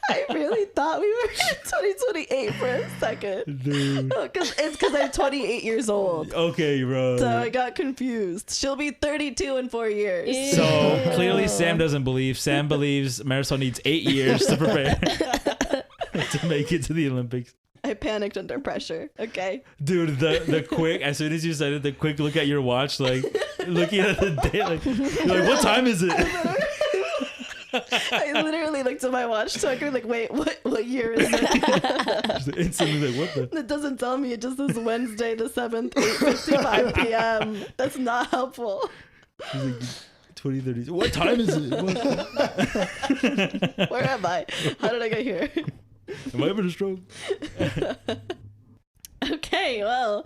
I really thought we were in 2028 for a second. Dude. It's because I'm 28 years old. Okay, bro. So I got confused. She'll be 32 in 4 years. Ew. So clearly Sam doesn't believe. Sam believes Marisol needs 8 years to prepare to make it to the Olympics. I panicked under pressure. Okay. Dude, the quick, as soon as you said it, the quick look at your watch, like looking at the date, like, you're like, what time is it? I literally looked at my watch so I could be like, wait, what year is it? Just instantly like, what the? It doesn't tell me. It just says Wednesday the 7th, 8:55 p.m. That's not helpful. She's like, 2030. What time is it? What? Where am I? How did I get here? Am I having a stroke? Okay, well,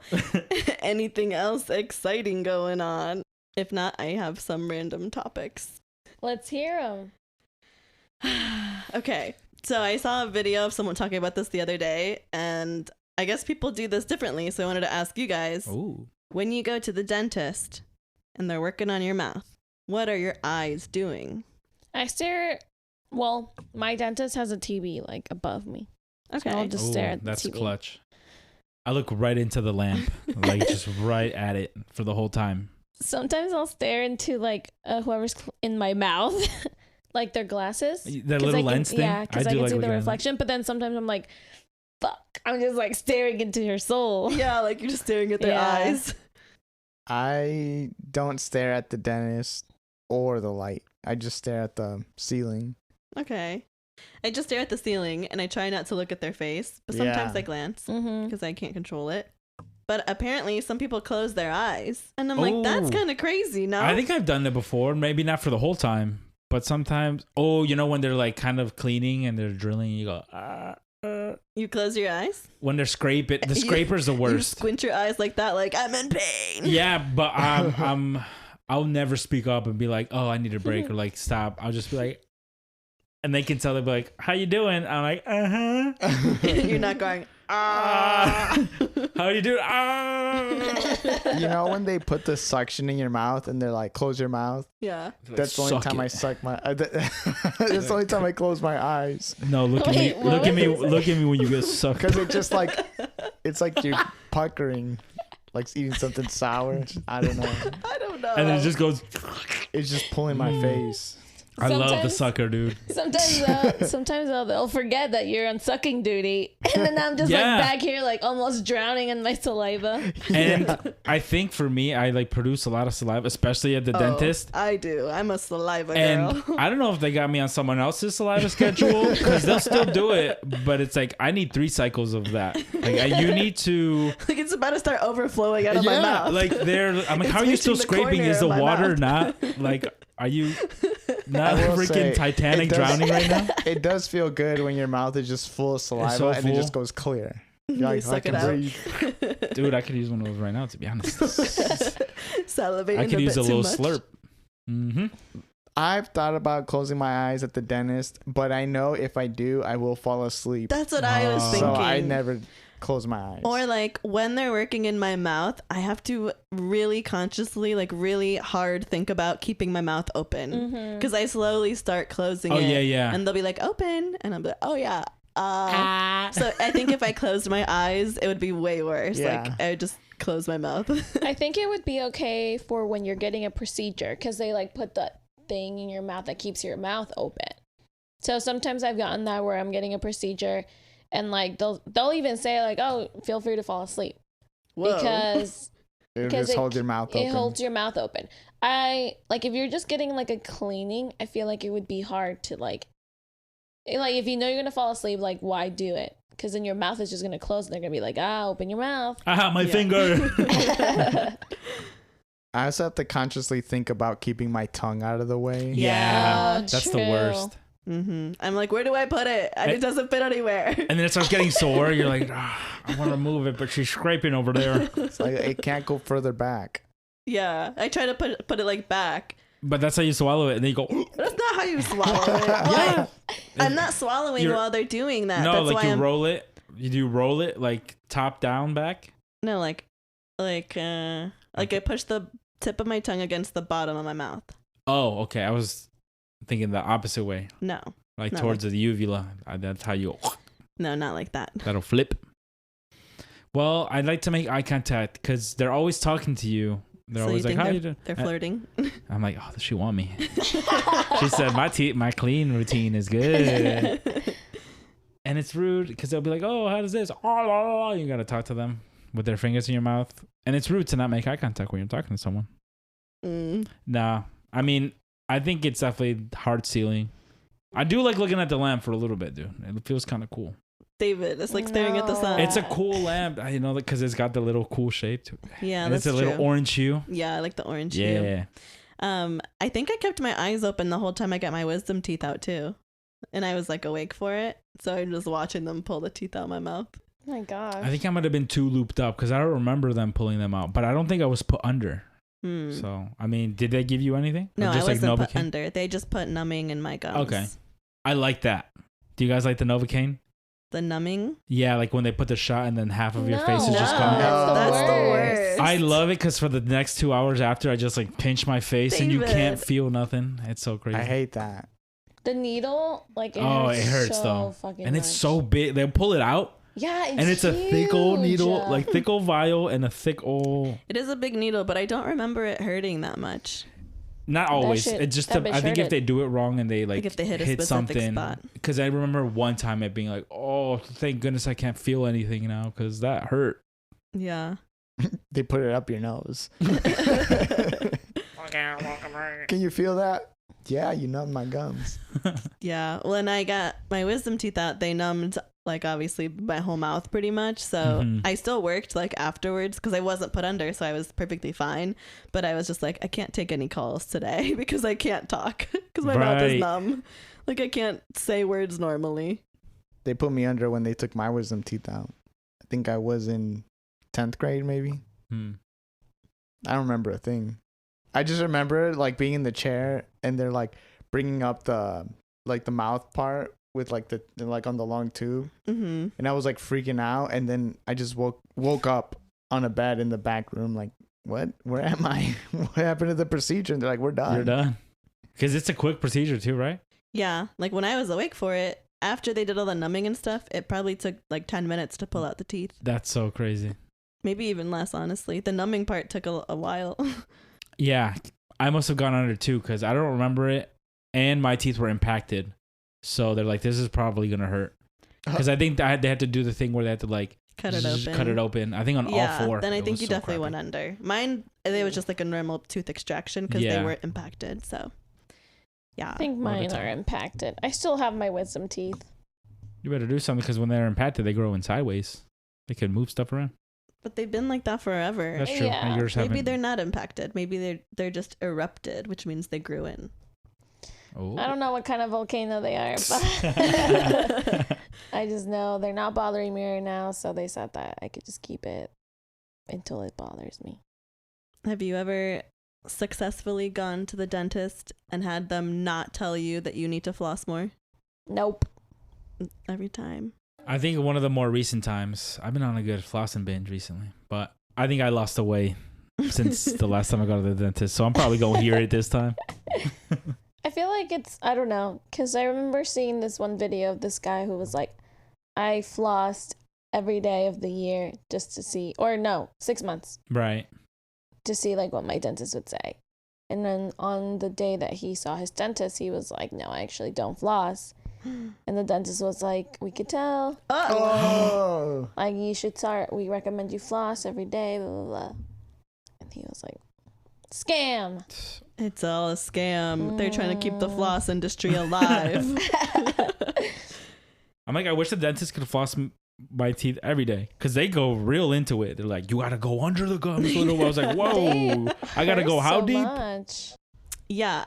anything else exciting going on? If not, I have some random topics. Let's hear them. Okay, so I saw a video of someone talking about this the other day, and I guess people do this differently, so I wanted to ask you guys. Oh. When you go to the dentist and they're working on your mouth, What are your eyes doing? I stare. Well, my dentist has a TV like above me. Okay. So I'll just stare at the That's TV. clutch. I look right into the lamp, like just right at it for the whole time. Sometimes I'll stare into like whoever's in my mouth, like their glasses. That 'Cause little I can, lens thing. Yeah, because I do can like see the looking at that. reflection. But then sometimes I'm like, fuck. I'm just like staring into her soul. Yeah, like you're just staring at their Yeah. eyes. I don't stare at the dentist or the light. I just stare at the ceiling. Okay. I just stare at the ceiling and I try not to look at their face, but sometimes Yeah. I glance Mm-hmm. because I can't control it. But apparently some people close their eyes. And I'm like, that's Oh. kind of crazy, no? I think I've done it before. Maybe not for the whole time, but sometimes. Oh, you know when they're like kind of cleaning and they're drilling, you go. You close your eyes? When they're scraping, the You- scraper's the You worst. squint your eyes like that, like, I'm in pain. Yeah, but I'll never speak up and be like, oh, I need a break or like stop. I'll just be like, and they can tell, they'll be like, how you doing? I'm like, You're not going, ah. How you doing? You know when they put the suction in your mouth and they're like, close your mouth? Yeah. That's the only Suck time I it. suck my. That's the only time I close my eyes No, look at Wait, me. what Look at me. was Look at me when you get sucked. because it just like it's like you're puckering, like eating something sour. I don't know. I don't know. And then it just goes. It's just pulling my face. I love the Sometimes- sucker, dude. Sometimes they'll forget that you're on sucking duty, and then I'm just Yeah. like back here, like almost drowning in my saliva. And I think for me, I like produce a lot of saliva, especially at the Oh, dentist. I do. I'm a saliva And girl. I don't know if they got me on someone else's saliva schedule because they'll still do it, but it's like I need 3 cycles of that. Like you need to, Like it's about to start overflowing out of my yeah. mouth. Like they're. I'm like, It's how are you still reaching the scraping? corner Is the of my water mouth. not like? Are you not I will freaking say, Titanic it does- drowning right now? It does feel good when your mouth is just full of saliva so and it full. just goes clear. You're You like, I suck it can out. breathe. Dude, I could use one of those right now. To be honest, Salivating I could a use bit a too little much. slurp. Mm-hmm. I've thought about closing my eyes at the dentist, but I know if I do, I will fall asleep. That's what I was So thinking. So I never close my eyes. Or like when they're working in my mouth, I have to really consciously, like really hard think about keeping my mouth open. Mm-hmm. Because I slowly start closing Oh it. yeah, yeah. And they'll be like, open. And I'm like, oh yeah. So I think if I closed my eyes, it would be way worse. Yeah. Like I would just close my mouth. I think it would be okay for when you're getting a procedure because they like put the thing in your mouth that keeps your mouth open. So sometimes I've gotten that where I'm getting a procedure and like they'll even say like, oh, feel free to fall asleep Whoa. because It'll because just it- hold your mouth open. it holds your mouth open. I like if you're just getting like a cleaning, I feel like it would be hard to like if you know you're gonna fall asleep, like why do it? Because then your mouth is just gonna close and they're gonna be like, open your mouth. My Yeah. finger. I also have to consciously think about keeping my tongue out of the way. Yeah, Oh, that's the true. worst. I'm like, where do I put it? And it doesn't fit anywhere. And then it starts getting sore. You're like, I want to move it, but she's scraping over there. It's like it can't go further back. Yeah. I try to put it like back. But that's how you swallow it, and then you go. That's not how you swallow it. Yeah. I'm not swallowing You're- while they're doing that. No, That's like why you I'm roll it. You do roll it like top down back. no like I push the tip of my tongue against the bottom of my mouth. Oh, okay. I was thinking the opposite way, No, like No, towards the uvula. That's how you. no, not like that. That'll flip. Well, I'd like to make eye contact because they're always talking to you. They're So always you like, think "How you doing?" They're flirting. I'm like, "Oh, does she want me?" She said, "My clean routine is good," and it's rude because they'll be like, "Oh, how does this?" Oh, you gotta talk to them with their fingers in your mouth, and it's rude to not make eye contact when you're talking to someone. Mm. Nah, I mean, I think it's definitely hard sealing. I do like looking at the lamp for a little bit, dude. It feels kind of cool. David, it's like staring at the sun. It's a cool lamp, you know, because it's got the little cool shape to it. Yeah, And that's it's a little true. orange hue. Yeah, I like the orange hue. Yeah. I think I kept my eyes open the whole time I got my wisdom teeth out too. And I was like awake for it. So I'm just watching them pull the teeth out of my mouth. Oh my gosh. I think I might have been too looped up because I don't remember them pulling them out, but I don't think I was put under. Hmm. So, I mean, did they give you anything? Or No, I just wasn't put Novocaine? under. They just put numbing in my gums. Okay. I like that. Do you guys like the Novocaine? The numbing. Yeah, like when they put the shot and then half of your face is No, just gone. No. That's the worst. I love it because for the next 2 hours after, I just like pinch my face and you David. can't feel nothing. It's so crazy. I hate that. The needle, like it Oh, hurts it hurts so though, fucking and it's much. so big. They'll pull it out, Yeah, and it's a thick old needle, huge. like thick old vial and a thick old. It is a big needle, but I don't remember it hurting that much. Not always. shit- It's just that bitch I think hurt if they do it wrong and they Like if they hit a specific something. spot. Because I remember one time it being like, oh, thank goodness I can't feel anything now because that hurt. Yeah. They put it up your nose. Can you feel that? Yeah, you numb my gums. Yeah. When I got my wisdom teeth out, they numbed like obviously my whole mouth pretty much. So Mhm. I still worked like afterwards because I wasn't put under, so I was perfectly fine. But I was just like, I can't take any calls today because I can't talk because my mouth is Right. numb. Like I can't say words normally. They put me under when they took my wisdom teeth out. I think I was in 10th grade, maybe. Hmm. I don't remember a thing. I just remember like being in the chair and they're like bringing up the mouth part with like the like on the long tube, Mm-hmm. and I was like freaking out, and then I just woke up on a bed in the back room like, what? Where am I? What happened to the procedure? And they're like, we're done. You're done. Because it's a quick procedure too, right? Yeah. Like when I was awake for it, after they did all the numbing and stuff, it probably took like 10 minutes to pull out the teeth. That's so crazy. Maybe even less, honestly. The numbing part took a while. Yeah, I must have gone under too because I don't remember it, and my teeth were impacted, so they're like, "This is probably gonna hurt." Because I think they had to do the thing where they had to like Cut it open. cut it open. I think on Yeah, all four. then I It think was you so definitely crappy. went under. Mine, it was just like a normal tooth extraction because Yeah. they were impacted. So, yeah. I think All the mine time. are impacted. I still have my wisdom teeth. You better do something because when they're impacted, they grow in sideways. They can move stuff around. But they've been like that forever. That's true. Yeah. Yours Maybe haven't. they're not impacted. Maybe they're just erupted, which means they grew in. Oh. I don't know what kind of volcano they are, but I just know they're not bothering me right now. So they said that I could just keep it until it bothers me. Have you ever successfully gone to the dentist and had them not tell you that you need to floss more? Nope. Every time. I think one of the more recent times, I've been on a good flossing binge recently, but I think I lost the weight since the last time I got to the dentist. So I'm probably going to hear it this time. I feel like I don't know, because I remember seeing this one video of this guy who was like, I flossed every day of the year just to see, or no, 6 months Right. to see like what my dentist would say. And then on the day that he saw his dentist, he was like, no, I actually don't floss. And the dentist was like, we could tell. Oh. Like, you should start. We recommend you floss every day, blah, blah, blah. And he was like, scam. It's all a scam. They're trying to keep the floss industry alive. I'm like, I wish the dentist could floss my teeth every day because they go real into it. They're like, you got to go under the gums. I was like, whoa, I got to go how so deep? Much. Yeah,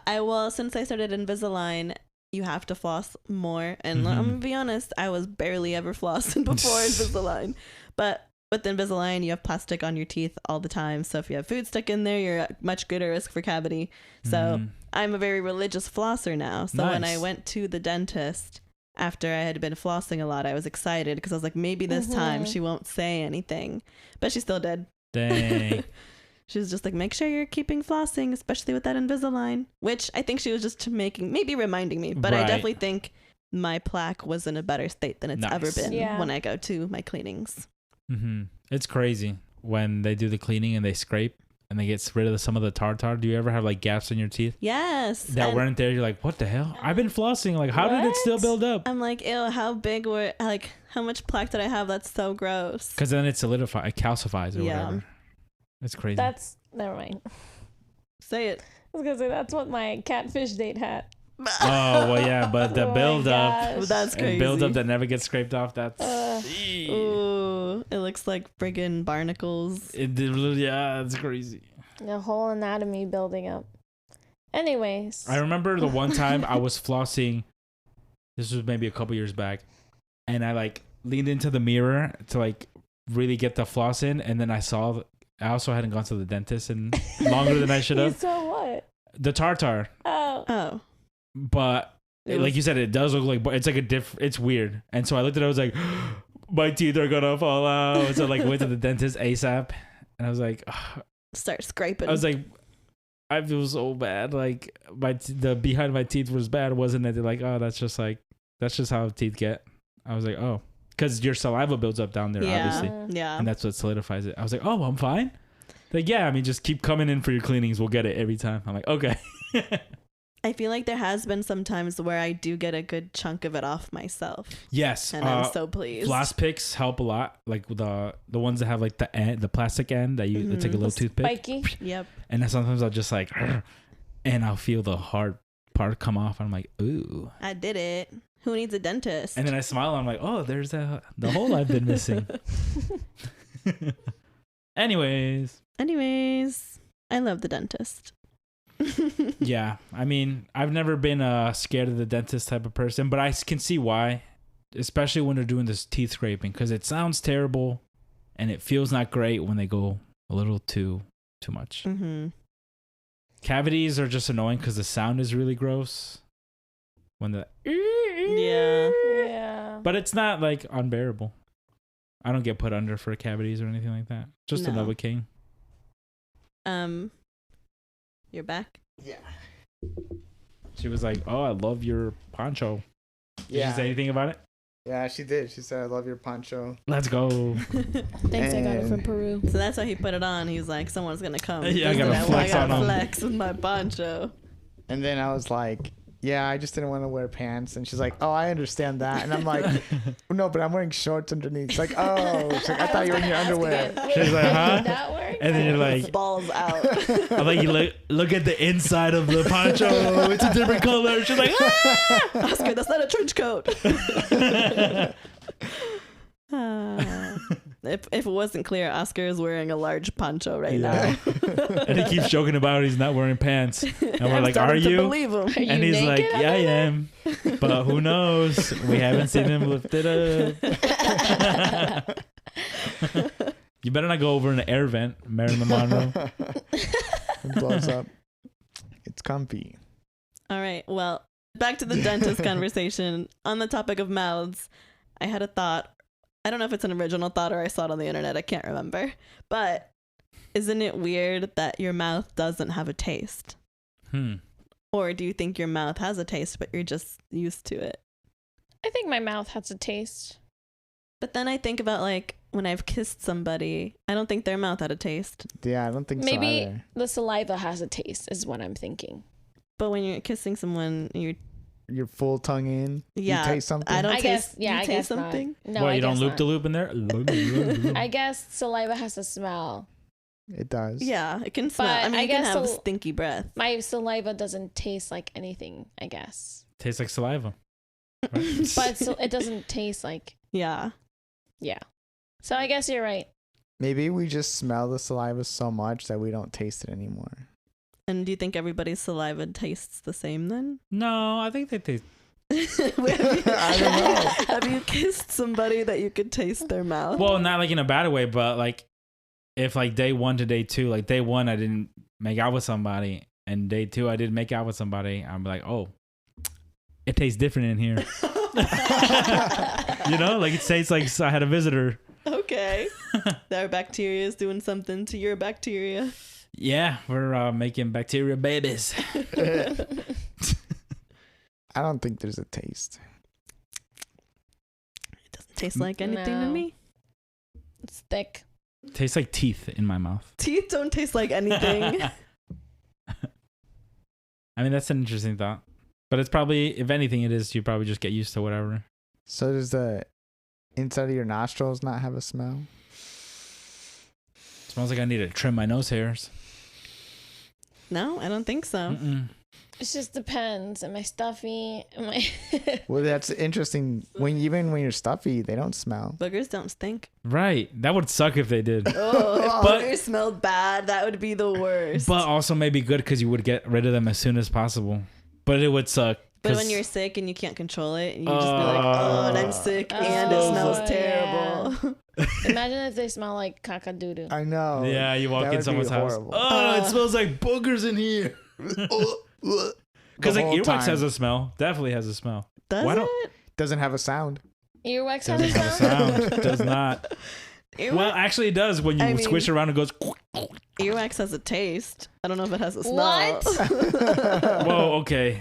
since I started Invisalign, you have to floss more. And I'm gonna be honest, I was barely ever flossing before Invisalign. But with Invisalign, you have plastic on your teeth all the time. So if you have food stuck in there, you're at much greater risk for cavity. So I'm a very religious flosser now. So when I Nice. went to the dentist after I had been flossing a lot, I was excited because I was like, maybe this time she won't say anything. But she still did. Dang. She was just like, make sure you're keeping flossing, especially with that Invisalign, which I think she was just maybe reminding me. But I Right. definitely think my plaque was in a better state than it's ever Nice. been Yeah. when I go to my cleanings. It's crazy when they do the cleaning and they scrape and they get rid of some of the tartar. Do you ever have like gaps in your teeth Yes. that and weren't there? You're like, what the hell? I've been flossing. Like, how did it still What? build up? I'm like, ew, how much plaque did I have? That's so gross. Because then it solidifies, it calcifies or Yeah. whatever. It's crazy. Never mind. Say it. I was going to say, that's what my catfish date had. Oh, well, yeah, but the Oh my build up gosh. That's crazy. and build up that never gets scraped off, that's. Ooh, it looks like friggin' barnacles. Yeah, it's crazy. The whole anatomy building up. Anyways. I remember the one time I was flossing, this was maybe a couple years back, and I like leaned into the mirror to like really get the floss in, and then I also hadn't gone to the dentist in longer than I should You have. saw what? The tartar. Oh. Oh. But Like you said, it does look like, it's like it's weird. And so I looked at it, I was like, my teeth are gonna fall out. So like went to the dentist ASAP, and I was like, start scraping. I was like, I feel so bad. Like the behind my teeth was bad, wasn't it? They're like, oh, that's just how teeth get. I was like, oh, because your saliva builds up down there, obviously, Yeah. and that's what solidifies it. I was like, oh, I'm fine. Like, yeah, I mean, just keep coming in for your cleanings. We'll get it every time. I'm like, okay. I feel like there has been some times where I do get a good chunk of it off myself. Yes, And I'm so pleased. Floss picks help a lot, like the ones that have like the plastic end that you it's like a little toothpick. Spiky. Yep. And then sometimes I'll just like, and I'll feel the hard part come off. And I'm like, ooh. I did it. Who needs a dentist? And then I smile. And I'm like, oh, there's the hole I've been missing. Anyways, I love the dentist. yeah. I mean, I've never been scared of the dentist type of person, but I can see why, especially when they're doing this teeth scraping, because it sounds terrible and it feels not great when they go a little too much. Mm-hmm. Cavities are just annoying because the sound is really gross. When the Yeah. but it's not like unbearable. I don't get put under for cavities or anything like that. Just a No. Novocaine. You're back. Yeah. She was like, "Oh, I love your poncho." Did Yeah. she say anything about it? Yeah, she did. She said, "I love your poncho." Let's go. Thanks, I got it from Peru. So that's how he put it on. He was like, someone's gonna come. Yeah, I gotta visit. flex I gotta on 'em. flex with my poncho. And then I was like, "Yeah, I just didn't want to wear pants." And she's like, "Oh, I understand that." And I'm like, "No, but I'm wearing shorts underneath." It's like, "Oh," she's like, "I thought you were in your underwear." She's like, "Huh?" That work? And then you're like, Balls out. I'm like, you look at the inside of the poncho. It's a different color. She's like, "Ah!" Oscar, that's not a trench coat. If it wasn't clear, Oscar is wearing a large poncho right Yeah. now. And he keeps joking about it. He's not wearing pants. And we're I'm like, "Are starting to you?" believe him. Are you And he's like, naked "Yeah, I under am." But who knows? We haven't seen him lift it up. You better not go over in an air vent, Marilyn Monroe. It blows up. It's comfy. All right. Well, back to the dentist conversation. On the topic of mouths, I had a thought. I don't know if it's an original thought or I saw it on the internet. I can't remember. But isn't it weird that your mouth doesn't have a taste? Or do you think your mouth has a taste, but you're just used to it? I think my mouth has a taste. But then I think about like when I've kissed somebody, I don't think their mouth had a taste. Yeah, I don't think so Maybe either. the saliva has a taste, is what I'm thinking. But when you're kissing someone, You're full tongue in. Yeah, You taste something. I don't I guess, taste. yeah, you I taste guess something. not. No, Well, I you don't guess loop not. the loop in there? I guess saliva has a smell. It does. Yeah, it can smell. But I mean, I you can guess have so- stinky breath. My saliva doesn't taste like anything, I guess. Tastes like saliva. But it doesn't taste like, Yeah. yeah. So I guess you're right. Maybe we just smell the saliva so much that we don't taste it anymore. And do you think everybody's saliva tastes the same then? No, I think they taste. I don't know. Have you kissed somebody that you could taste their mouth? Well, not like in a bad way, but like if like day 1 to day 2, like day 1 I didn't make out with somebody, and day 2 I didn't make out with somebody, I'm like, oh, it tastes different in here. You know, like it tastes like I had a visitor. Okay. Their bacteria is doing something to your bacteria. Yeah, we're making bacteria babies. I don't think there's a taste. It doesn't taste like anything to No. me. It's thick. Tastes like teeth in my mouth. Teeth don't taste like anything. I mean, that's an interesting thought. But it's probably, if anything, it is, you probably just get used to whatever. So does the inside of your nostrils not have a smell? Smells like I need to trim my nose hairs. No, I don't think so. Mm-mm. It just depends. Am I stuffy? Am I? Well, that's interesting. Even when you're stuffy, they don't smell. Boogers don't stink. Right. That would suck if they did. Oh, if But- boogers smelled bad, that would be the worst. But also maybe good because you would get rid of them as soon as possible. But it would suck. But 'cause- when you're sick and you can't control it, you just be like, oh, and I'm sick and it Oh, smells yeah. terrible. Imagine if they smell like caca-doodoo. I know. Yeah, you walk That in would be someone's house. horrible. Oh, it smells like boogers in here. Because like whole earwax time. has a smell. Definitely has a smell. Does Why don't- it? Doesn't have a sound. Earwax Doesn't has a have a sound. sound. Does not. Earwax, Well, actually, it does when you I mean- squish it around. It goes. earwax has a taste. I don't know if it has a smell. What? Whoa. Okay.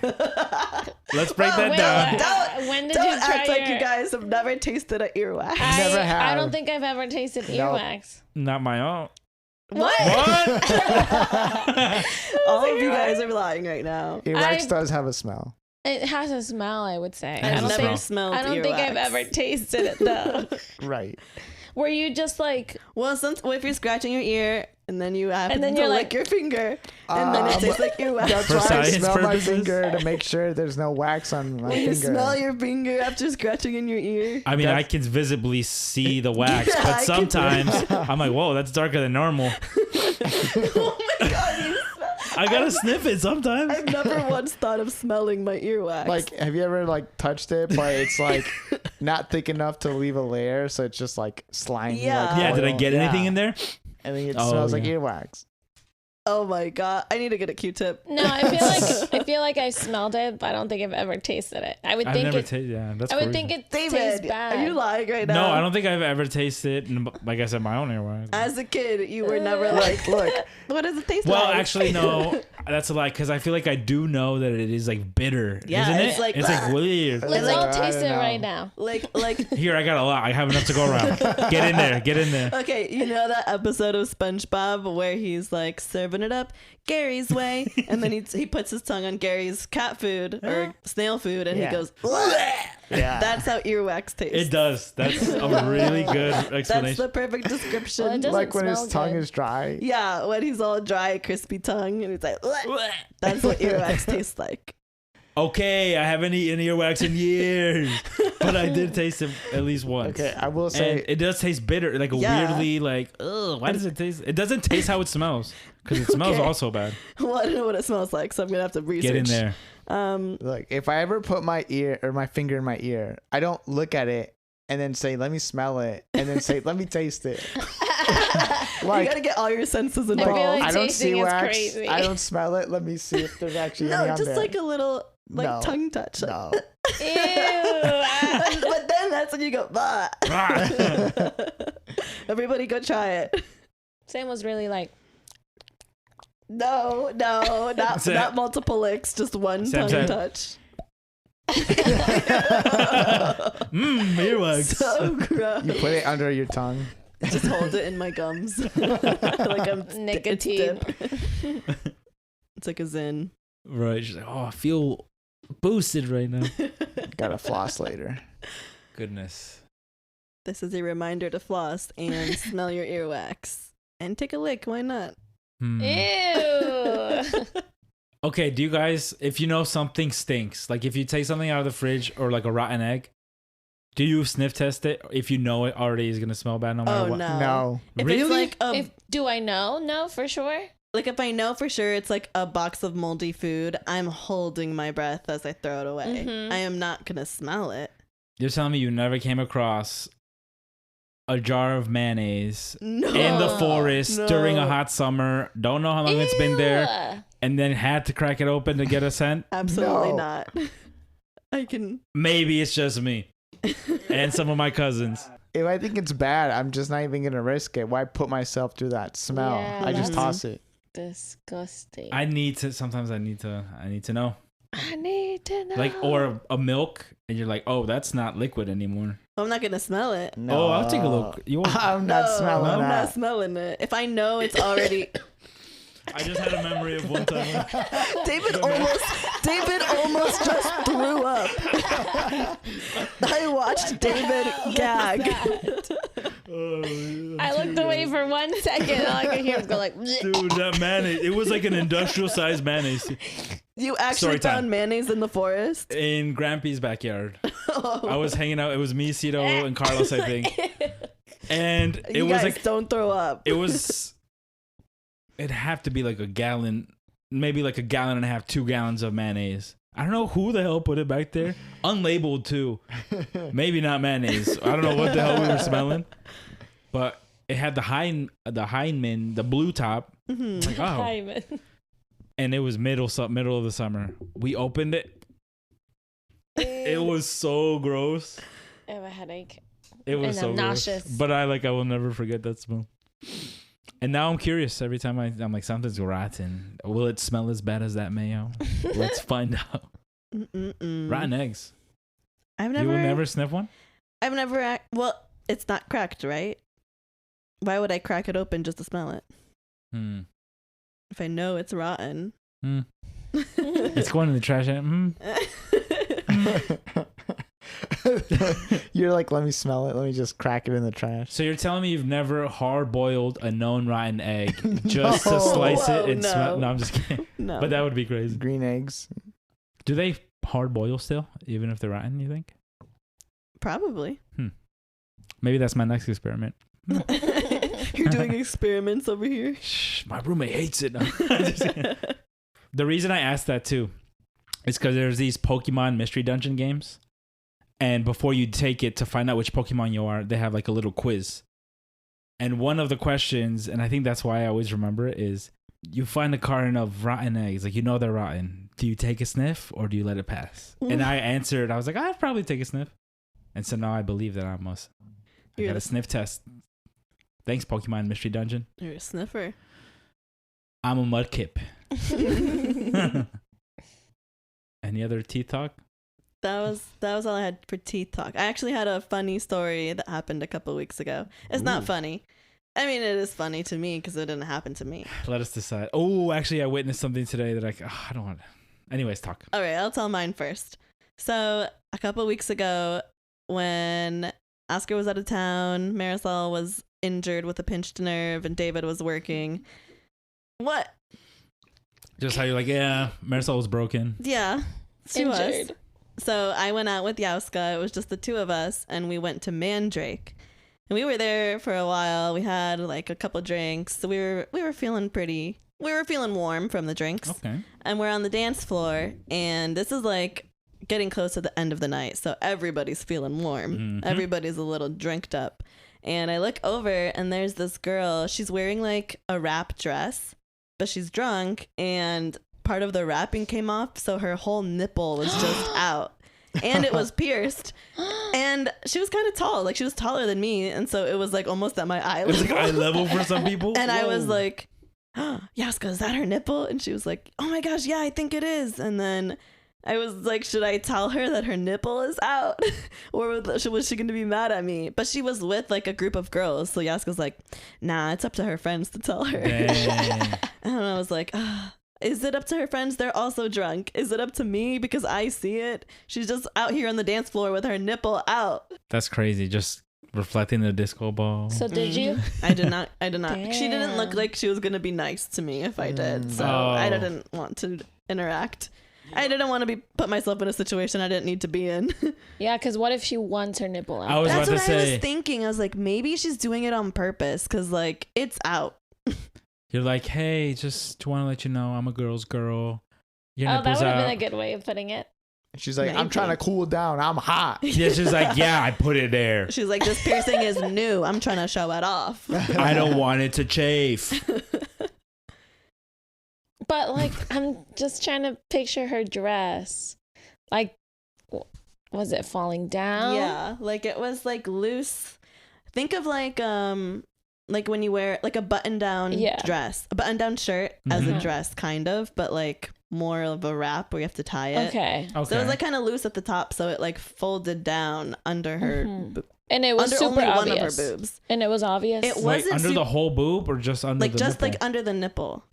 Let's break Whoa, that wait, down. When did Don't you try act like you your- guys have never tasted an earwax. Never I have. don't think I've ever tasted Nope. earwax. Not my own. What? What? All of you guys are lying right now. Earwax I- does have a smell. It has a smell, I would say. It I has I've a don't never think smelled I don't think I've earwax. ever tasted it though. Right. Were you just like Well, if you're scratching your ear and then you happen And then to you're lick like- your finger, and then it tastes like earwax. That's For why I science smell purposes? my finger to make sure there's no wax on my When you finger. smell your finger after scratching in your ear. I mean, That's- I can visibly see the wax, Yeah, I but can- sometimes I'm like, whoa, that's darker than normal. Oh my god, you smell. I gotta sniff it sometimes. I've never once thought of smelling my earwax. Like, have you ever like touched it, but it's like not thick enough to leave a layer, so it's just like slimy. Yeah. Like Yeah, did I oil. get anything Yeah. in there? And then it Oh, smells like yeah. earwax. oh my god, I need to get a Q-tip. no, I feel like I smelled it, but I don't think I've ever tasted it. I would I've think never it tasted. Yeah, that's. I would crazy. think it tastes David, bad. are you lying right now? No, I don't think I've ever tasted. Like I said, my own earwax. As a kid, you were never like, Look, what does it taste Well, like? actually, no. That's a lie because I feel like I do know that it is like bitter. Yeah, isn't it's it? like- It's like weird. Let's Like, all I taste don't it know. right now. like Here, I got a lot. I have enough to go around. Get in there. Get in there. okay, you know that episode of SpongeBob where he's like serving it up Gary's way, and then he puts his tongue on Gary's cat food or snail food, and Yeah. he goes, "Bleh." yeah. That's how earwax tastes. It does. That's a really good That's explanation. the perfect description. Well, it doesn't like when his smell tongue good. is dry. Yeah, when he's all dry, crispy tongue, and he's like, "Bleh." That's what earwax tastes like. Okay, I haven't eaten earwax in years, but I did taste it at least once. Okay, I will And say it does taste bitter, like a Yeah. weirdly like. Ugh, why does it taste? It doesn't taste how it smells because it smells Okay. also bad. Well, I don't know what it smells like, so I'm gonna have to research. Get in there. look, if I ever put my ear or my finger in my ear, I don't look at it and then say, "Let me smell it," and then say, "Let me taste it." You Like, gotta get all your senses I feel involved. like I don't see tasting is wax. crazy. I don't smell it. Let me see if there's actually any No, on just there. like a little No. tongue touch. No. Ew. But then that's when you go, bah. Everybody go try it. Sam was really like, No, not Sam- not multiple licks, just one Sam tongue said- touch. Earwax. So gross. You put it under your tongue. Just hold it in my gums. Like I'm Nicotine. It's like a Zin. Right. She's like, oh, I feel boosted right now. Gotta floss later. Goodness. This is a reminder to floss and smell your earwax. And take a lick, why not? Hmm. ew. Okay, do you guys, if you know something stinks, like if you take something out of the fridge or like a rotten egg, do you sniff test it if you know it already is gonna smell bad no matter Oh what? no. No. If Really? it's like If do I know? No, for sure. like if I know for sure it's like a box of moldy food, I'm holding my breath as I throw it away. Mhm. I am not gonna smell it. You're telling me you never came across a jar of mayonnaise No. in the forest No. during a hot summer, don't know how long it's been there, Ew. and then had to crack it open to get a scent? Absolutely No. not. I can. Maybe it's just me and some of my cousins. If I think it's bad, I'm just not even gonna risk it. Why put myself through that smell? Yeah, I just that's- toss it. Disgusting. Sometimes I need to know. I need to know. Like, or a milk, and you're like, oh, that's not liquid anymore. I'm not gonna smell it. Oh, I'll take a look. You want? I'm not No, smelling I'm that. not smelling it. If I know it's already. I just had a memory of one time. David almost just threw up. I watched David gag. I looked away for 1 second. All I could hear was go like, "Bleh." Dude, that mayonnaise. It was like an industrial sized mayonnaise You actually Story time. found mayonnaise in the forest? in Grampy's backyard. Oh. I was hanging out. It was me, Cito, and Carlos, I think. And it You was guys like, don't throw up. it'd have to be like a gallon, maybe like a gallon and a half, 2 gallons of mayonnaise. I don't know who the hell put it back there. Unlabeled too. Maybe not mayonnaise. I don't know what the hell we were smelling. But it had the Heinman, the blue top. Mhm. Like, oh, Hyman. and it was middle of the summer. We opened it. It was so gross. I have a headache. It was And so I'm gross. nauseous. But I will never forget that smell. And now I'm curious. Every time I'm like, something's rotten. Will it smell as bad as that mayo? Let's find out. Rotten eggs. I've You will never never sniff one? I've never well, it's not cracked, right? Why would I crack it open just to smell it? If I know it's rotten. It's going in the trash. You're like, let me smell it. Let me just crack it in the trash. So you're telling me you've never hard boiled a known rotten egg just to slice it and smell? No, I'm just kidding. No. But that would be crazy. Green eggs. Do they hard boil still, even if they're rotten, you think? Probably. Maybe that's my next experiment. You're doing experiments over here. Shh, my roommate hates it. The reason I asked that too is because there's these Pokemon mystery dungeon games. And before you take it to find out which Pokemon you are, they have like a little quiz. And one of the questions, and I think that's why I always remember it, is you find a carton of rotten eggs. Like, you know they're rotten. Do you take a sniff or do you let it pass? And I answered, I was like, I'd probably take a sniff. And so now I believe that I must. I got a sniff test. Thanks, Pokemon Mystery Dungeon. You're a sniffer. I'm a mudkip. Any other teeth talk? That was all I had for teeth talk. I actually had a funny story that happened a couple weeks ago. It's not funny. I mean, it is funny to me because it didn't happen to me. Let us decide. Oh, actually, I witnessed something today that I don't want. Anyways, talk. All right, I'll tell mine first. So a couple weeks ago, when Oscar was out of town, Marisol was injured with a pinched nerve, and David was working. What? Just how you're like, yeah, Marisol was broken. Yeah, she was. Injured. So I went out with Yauska. It was just the two of us, and we went to Mandrake. And we were there for a while. We had like a couple drinks. So we were feeling warm from the drinks. Okay. And we're on the dance floor, and this is like getting close to the end of the night. So everybody's feeling warm. Mm-hmm. Everybody's a little drinked up. And I look over, and there's this girl. She's wearing like a wrap dress, but she's drunk, and part of the wrapping came off, so her whole nipple was just out. And it was pierced. And she was kind of tall. Like, she was taller than me, and so it was like almost at my eye It level. was like eye level for some people. And I was Whoa. like, Yaska, is that her nipple? And she was like, oh my gosh, yeah, I think it is. And then I was like, should I tell her that her nipple is out? Or was she going to be mad at me? But she was with like a group of girls. So Yaska's like, nah, it's up to her friends to tell her. Dang. And I was like, is it up to her friends? They're also drunk. Is it up to me because I see it? She's just out here on the dance floor with her nipple out. That's crazy. Just reflecting the disco ball. So did you? I did not. She didn't look Damn. like she was going to be nice to me if I did. So Oh. I didn't want to interact. I didn't want to put myself in a situation I didn't need to be in. Yeah, because what if she wants her nipple out? I was That's about what to I say. was thinking. I was like, maybe she's doing it on purpose because like it's out. You're like, hey, just want to let you know I'm a girl's girl. Your Oh, that nipples would have out. been a good way of putting it. She's like, I'm Maybe. trying to cool down. I'm hot. Yeah, she's like, yeah, I put it there. She's like, this piercing is new. I'm trying to show it off. I don't want it to chafe. But like, I'm just trying to picture her dress. Like, was it falling down? Yeah, like it was like loose. Think of like when you wear like a button down dress, a button down shirt as a Mhm. dress, kind of, but like more of a wrap where you have to tie it. Okay. Okay. So it was like kind of loose at the top, so it like folded down under her, And it was under super only obvious. one of her boobs. And it was obvious. It Wait, wasn't under the whole boob or just under like the just nipple? like under the nipple.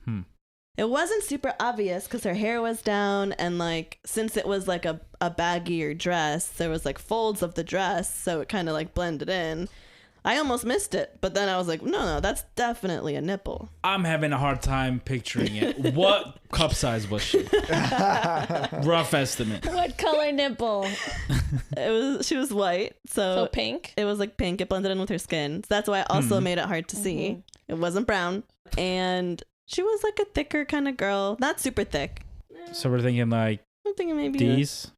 It wasn't super obvious because her hair was down, and like since it was like a baggier dress, there was like folds of the dress, so it kind of like blended in. I almost missed it, but then I was like, no, that's definitely a nipple. I'm having a hard time picturing it. What cup size was she? Rough estimate. What color nipple? She was white, so So pink? it was like pink. It blended in with her skin, so that's why I also made it hard to see. It wasn't brown, and she was like a thicker kind of girl, not super thick. So we're thinking like I'm thinking maybe D's?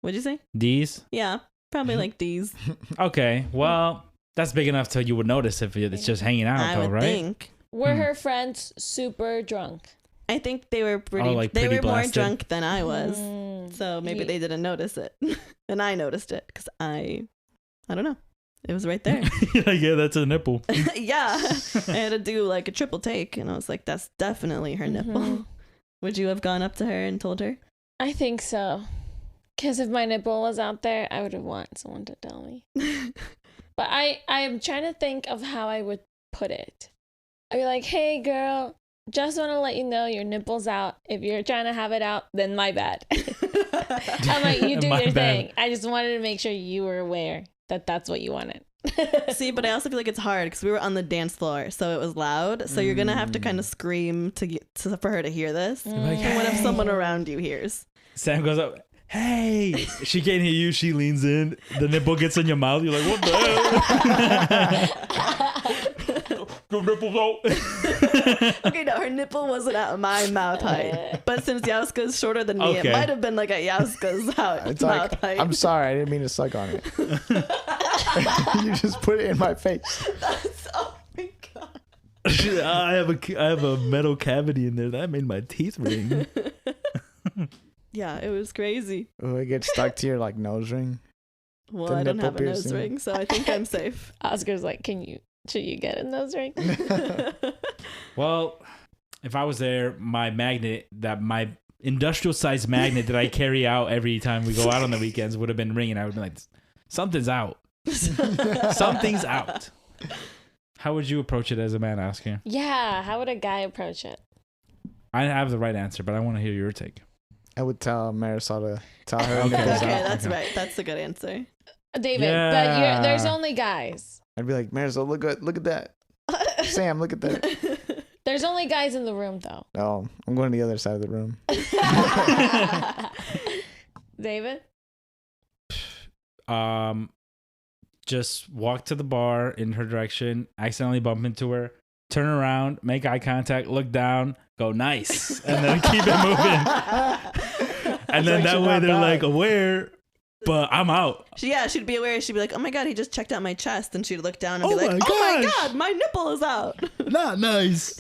What'd you say? D's? Yeah, probably like D's. Okay, well, that's big enough till you would notice if it's just hanging out, I though, would right? think. Were her friends super drunk? I think they were pretty. like, they pretty were more blasted. drunk than I was, Mm. so maybe You- they didn't notice it, and I noticed it because I don't know. It was right there. Like, yeah, that's a nipple. Yeah, I had to do like a triple take, and I was like, "That's definitely her nipple." Mhm. Would you have gone up to her and told her? I think so. Because if my nipple was out there, I would have wanted someone to tell me. But I'm trying to think of how I would put it. I'd be like, hey, girl, just want to let you know your nipple's out. If you're trying to have it out, then my bad. I'm like, you do My your bad. thing. I just wanted to make sure you were aware that that's what you wanted. See, but I also feel like it's hard because we were on the dance floor, so it was loud. So you're gonna have to kind of scream for her to hear this. Like, And what if Hey. someone around you hears? Sam goes up. Hey, she can't hear you. She leans in. The nipple gets in your mouth. You're like, what the hell? Your nipple's out. Okay, no, her nipple wasn't at my mouth height. But since Yaska's shorter than me, Okay. it might have been like at Yaska's It's mouth like, height. I'm sorry, I didn't mean to suck on it. You just put it in my face. Oh my god. I have a metal cavity in there that made my teeth ring. Yeah, it was crazy. Will it get stuck to your like nose ring? Well, The I don't nipple have a nose piercing. ring, so I think I'm safe. Oscar's like, should you get a nose ring? Well, if I was there, my industrial sized magnet that I carry out every time we go out on the weekends would have been ringing. I would be like, something's out. Something's out. How would you approach it as a man, Oscar? Yeah, how would a guy approach it? I have the right answer, but I want to hear your take. I would tell Marisol to tell her. Okay. nipples Okay, out. that's Okay. right. That's a good answer. David, Yeah. but there's only guys. I'd be like, Marisol, look at that. Sam, look at that. There's only guys in the room, though. No, I'm going to the other side of the room. David? Just walk to the bar in her direction, accidentally bump into her, turn around, make eye contact, look down, go nice, and then keep it moving. And then Like that she's way not they're bad. like aware, but I'm out. She'd be aware. She'd be like, "Oh my god, he just checked out my chest," and she'd look down and Oh be like, my "Oh my gosh. god, my nipple is out." Not nice.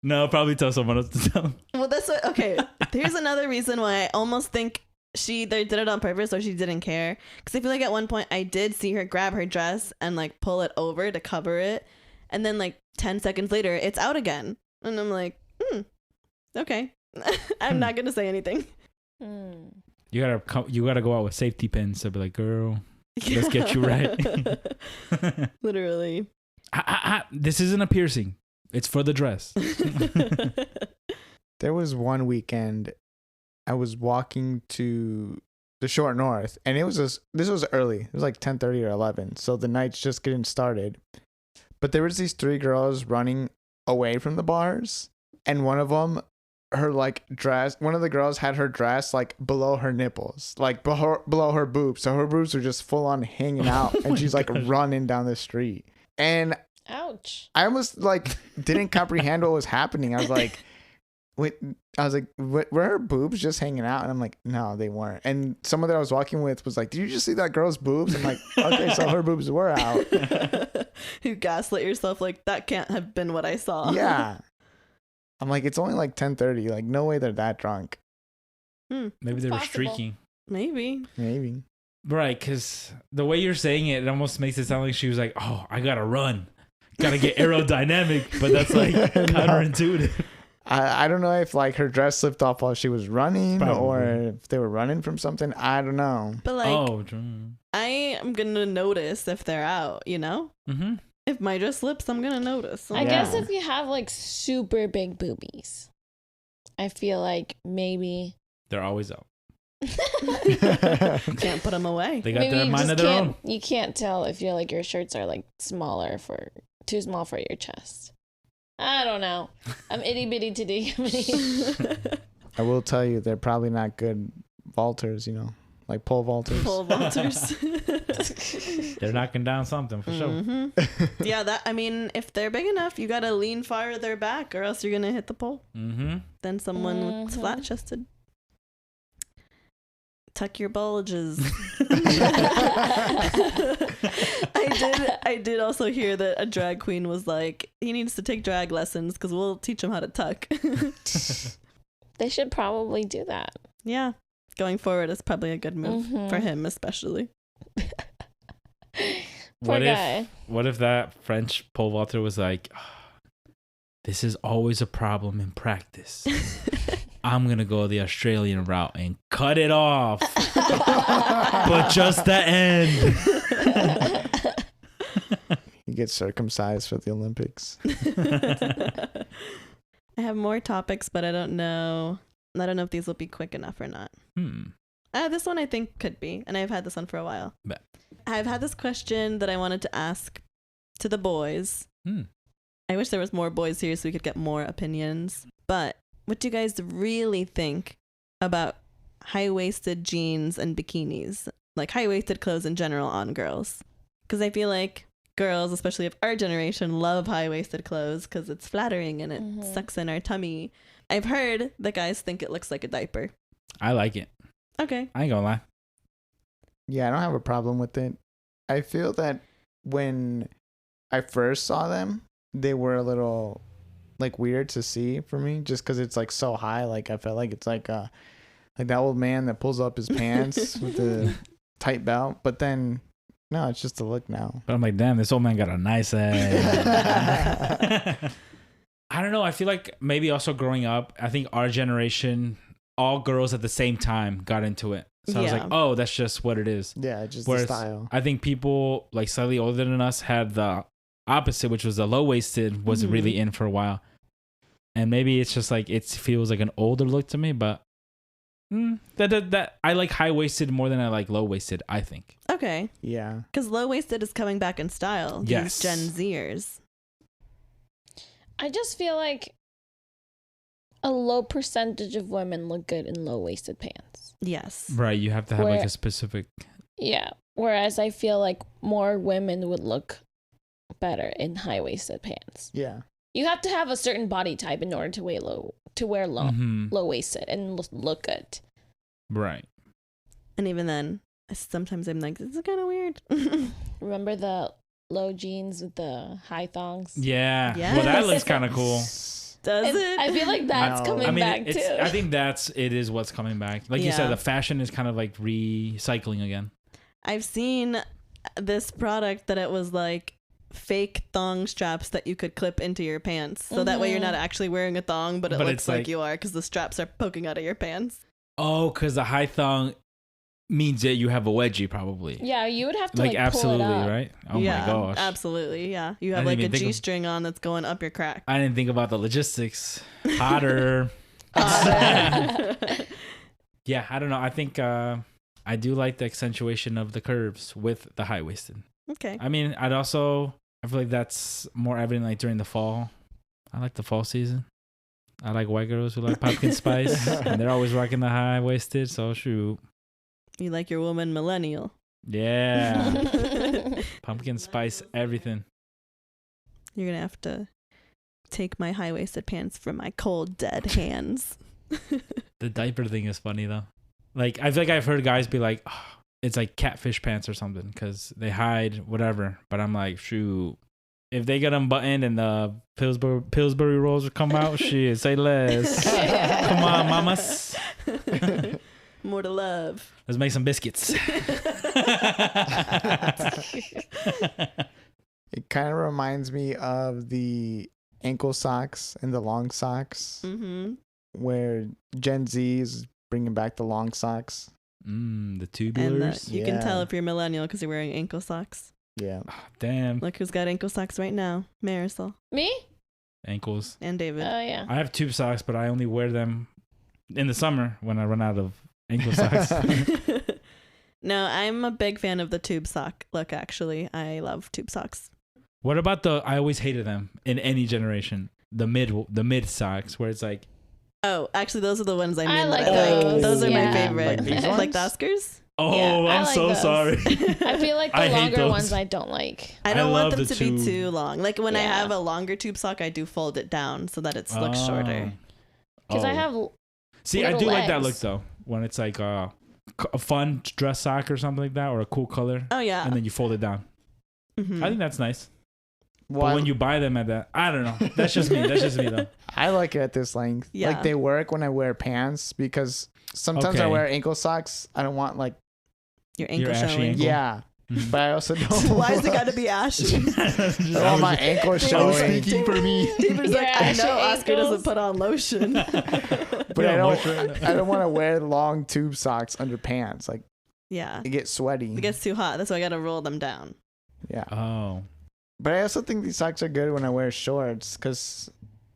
No, probably tell someone else to tell. Well, that's what. Okay, here's another reason why I almost think she either did it on purpose or she didn't care. Because I feel like at one point I did see her grab her dress and like pull it over to cover it, and then like 10 seconds later, it's out again, and I'm like, okay, I'm not gonna say anything. Hmm. You gotta go out with safety pins. So be like, girl, let's get you right. Literally. This isn't a piercing. It's for the dress. There was one weekend I was walking to the short north, and this was early. It was like 10:30 or 11, so the night's just getting started. But there was these three girls running away from the bars, and one of them, her like dress, one of the girls had her dress like below her nipples, like below her boobs, so her boobs were just full on hanging out, and she's like running down the street, and Ouch. I almost like didn't comprehend what was happening. I was like, wait, were her boobs just hanging out? And I'm like, no, they weren't. And someone that I was walking with was like, did you just see that girl's boobs? I'm like, okay, so her boobs were out. You gaslit yourself like that can't have been what I saw. Yeah. I'm like, it's only like 10:30. Like, no way they're that drunk. Maybe they were Possible. streaking. Maybe. Maybe. Right, because the way you're saying it, it almost makes it sound like she was like, oh, I gotta run. Gotta get aerodynamic. But that's like No. counterintuitive. I don't know if like her dress slipped off while she was running or Probably. if they were running from something. I don't know. But like, Oh, true. I am gonna notice if they're out, you know? Mm-hmm. If my dress slips, I'm gonna notice. I Yeah. guess if you have like super big boobies, I feel like maybe. They're always out. Can't put them away. They got Maybe their you mind just of their can't. own. You can't tell if you're like your shirts are like too small for your chest. I don't know. I'm itty bitty titty bitty. I will tell you, they're probably not good vaulters, you know, like pole vaulters. Pole vaulters. They're knocking down something for sure. Mhm. Yeah, that. I mean, if they're big enough, you gotta lean farther back, or else you're gonna hit the pole. Mm-hmm. Than someone with Mhm. flat chested. tuck your bulges. I did also hear that a drag queen was like, he needs to take drag lessons because we'll teach him how to tuck. They should probably do that. Yeah. Going forward is probably a good move for him, especially. Poor guy. What if that French pole vaulter was like, "Oh, this is always a problem in practice. I'm going to go the Australian route and cut it off. But just the end." You get circumcised for the Olympics. I have more topics, but I don't know if these will be quick enough or not. This one I think could be, and I've had this one for a while. Bet. I've had this question that I wanted to ask to the boys. I wish there was more boys here so we could get more opinions. But what do you guys really think about high-waisted jeans and bikinis? Like high-waisted clothes in general on girls? Because I feel like girls, especially of our generation, love high-waisted clothes because it's flattering and it sucks in our tummy. I've heard that guys think it looks like a diaper. I like it. Okay. I ain't gonna lie. Yeah, I don't have a problem with it. I feel that when I first saw them, they were a little like weird to see for me just because it's like so high. Like I felt like it's like that old man that pulls up his pants with the tight belt. But then, no, it's just a look now. But I'm like, damn, this old man got a nice ass. I don't know. I feel like maybe also growing up, I think our generation, all girls at the same time got into it. So I was like, oh, that's just what it is. Yeah, just Whereas the style. I think people like slightly older than us had the opposite, which was the low-waisted was really in for a while. And maybe it's just like it feels like an older look to me, but that I like high-waisted more than I like low-waisted, I think. Okay. Yeah. Because low-waisted is coming back in style. Yes. These Gen Zers. I just feel like a low percentage of women look good in low-waisted pants. Yes. Right, you have to have like a specific... Yeah, whereas I feel like more women would look better in high-waisted pants. Yeah. You have to have a certain body type in order to wear low-waisted and look good. Right. And even then, sometimes I'm like, this is kind of weird. Remember the low jeans with the high thongs? Yeah. Yes. Well, that looks kind of cool. Does it? I feel like that's coming back too. I think it is what's coming back. Like you said, the fashion is kind of like recycling again. I've seen this product that it was like fake thong straps that you could clip into your pants. So that way you're not actually wearing a thong, but it looks like you are because the straps are poking out of your pants. Oh, because the high thong means that you have a wedgie probably. Yeah, you would have to like absolutely, pull it up. right? Oh my gosh. Absolutely, yeah. You have like a G-string on that's going up your crack. I didn't think about the logistics. Hotter. Yeah, I don't know. I think I do like the accentuation of the curves with the high-waisted. Okay. I mean, I feel like that's more evident like during the fall. I like the fall season. I like white girls who like pumpkin spice, and they're always rocking the high-waisted, so shoot. You like your woman millennial. Yeah. Pumpkin spice, everything. You're going to have to take my high-waisted pants from my cold, dead hands. The diaper thing is funny, though. Like, I feel like I've heard guys be like, oh, it's like catfish pants or something because they hide whatever. But I'm like, shoot. If they get unbuttoned and the Pillsbury rolls come out, shit, say less. Come on, mamas. More to love. Let's make some biscuits. It kind of reminds me of the ankle socks and the long socks, where Gen Z is bringing back the long socks. The tubulars. And you can tell if you're millennial because you're wearing ankle socks. Yeah. Oh, damn. Look who's got ankle socks right now. Marisol. Me? Ankles. And David. Oh, yeah. I have tube socks, but I only wear them in the summer when I run out of ankle socks. No, I'm a big fan of the tube sock look, actually. I love tube socks. What about I always hated them in any generation. The mid socks where it's like. Oh, actually, those are the ones I mean. I like those. Those are yeah. my favorite. Like these Like ones? the Oscars? Oh, Yeah, I I'm like so those. sorry. I feel like I the hate longer those. ones I don't like. I don't love want them the to be tube. too long. Like when I Yeah. have a longer tube sock, I do fold it down so that it looks shorter. Because I have See, I little do like that look legs. though. When it's like a fun dress sock or something like that, or a cool color, Oh yeah. and then you fold it down. Mhm. I think that's nice. Well, But when you buy them at that, I don't know. That's just me. That's just me though. I like it at this length. Yeah. Like they work when I wear pants because sometimes I Okay. wear ankle socks. I don't want like Your ankle ashy showing. ankle. yeah, Mhm. but I also don't. Why is it got to be ashy? I want my ankle showing. speaking for me. David's like, Your I ashy know Oscar doesn't ankles. put on lotion. But I don't want to wear long tube socks under pants. Like Yeah. it gets sweaty. It gets too hot. That's why I got to roll them down. Yeah. Oh. But I also think these socks are good when I wear shorts because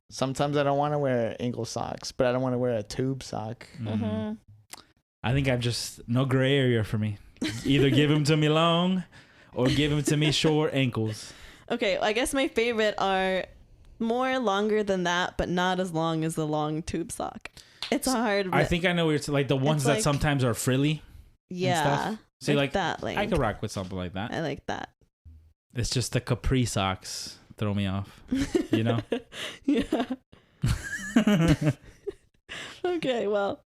sometimes I don't want to wear ankle socks, but I don't want to wear a tube sock. Mm-hmm. I think I'm just no gray area for me. Either give them to me long, or give them to me short ankles. Okay, I guess my favorite are more longer than that, but not as long as the long tube sock. It's hard. I think I know where it's like the ones that like- sometimes are frilly. yeah. stuff. See, like, that length. I could rock with something like that. I like that. It's just the capri socks throw me off. You know. Yeah. Okay, well.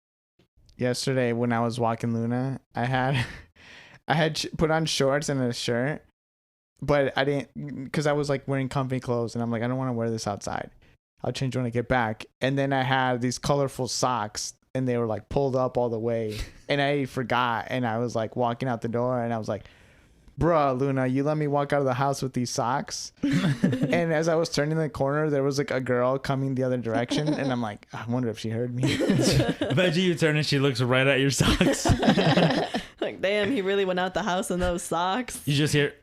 Yesterday when I was walking Luna, I had put on shorts and a shirt, but I didn't because I was like wearing comfy clothes and I'm like I don't want to wear this outside. I'll change when I get back. And then I had these colorful socks and they were like pulled up all the way and I forgot and I was like walking out the door and I was like, bruh, Luna, you let me walk out of the house with these socks? And as I was turning the corner, there was like a girl coming the other direction and I'm like, I wonder if she heard me. Imagine you turn and she looks right at your socks. Like, damn, he really went out the house in those socks. You just hear.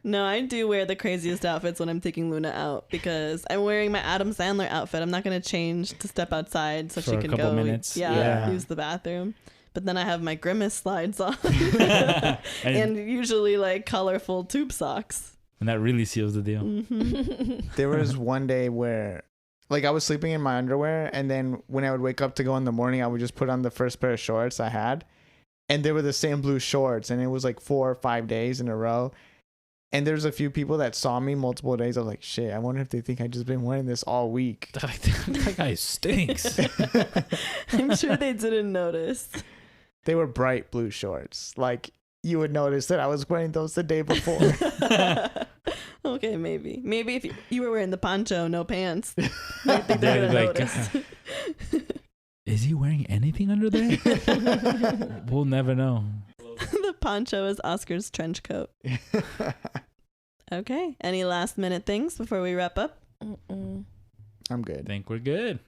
No, I do wear the craziest outfits when I'm taking Luna out because I'm wearing my Adam Sandler outfit. I'm not going to change to step outside so For she a can couple go minutes. Yeah. use the bathroom. But then I have my Grimace slides on and, and usually like colorful tube socks. and that really seals the deal. Mm-hmm. There was one day where like I was sleeping in my underwear and then when I would wake up to go in the morning, I would just put on the first pair of shorts I had and they were the same blue shorts and it was like 4 or 5 days in a row. And there's a few people that saw me multiple days. I was like, shit, I wonder if they think I just been wearing this all week. That guy stinks. I'm sure they didn't notice. They were bright blue shorts. Like you would notice that I was wearing those the day before. Okay, maybe. Maybe if you were wearing the poncho, no pants. I think they're They're gonna like, notice. Is he wearing anything under there? We'll never know. The poncho is Oscar's trench coat. Okay. Any last minute things before we wrap up? Mm-mm. I'm I good. think we're good.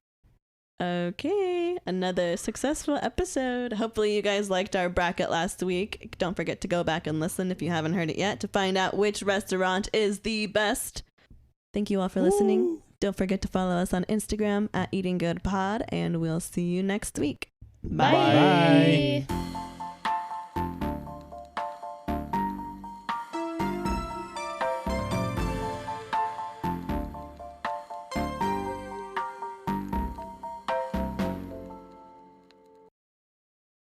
Okay. Another successful episode. Hopefully you guys liked our bracket last week. Don't forget to go back and listen if you haven't heard it yet to find out which restaurant is the best. Thank you all for listening. Ooh. Don't forget to follow us on Instagram at Eating Good Pod, and we'll see you next week. Bye. Bye.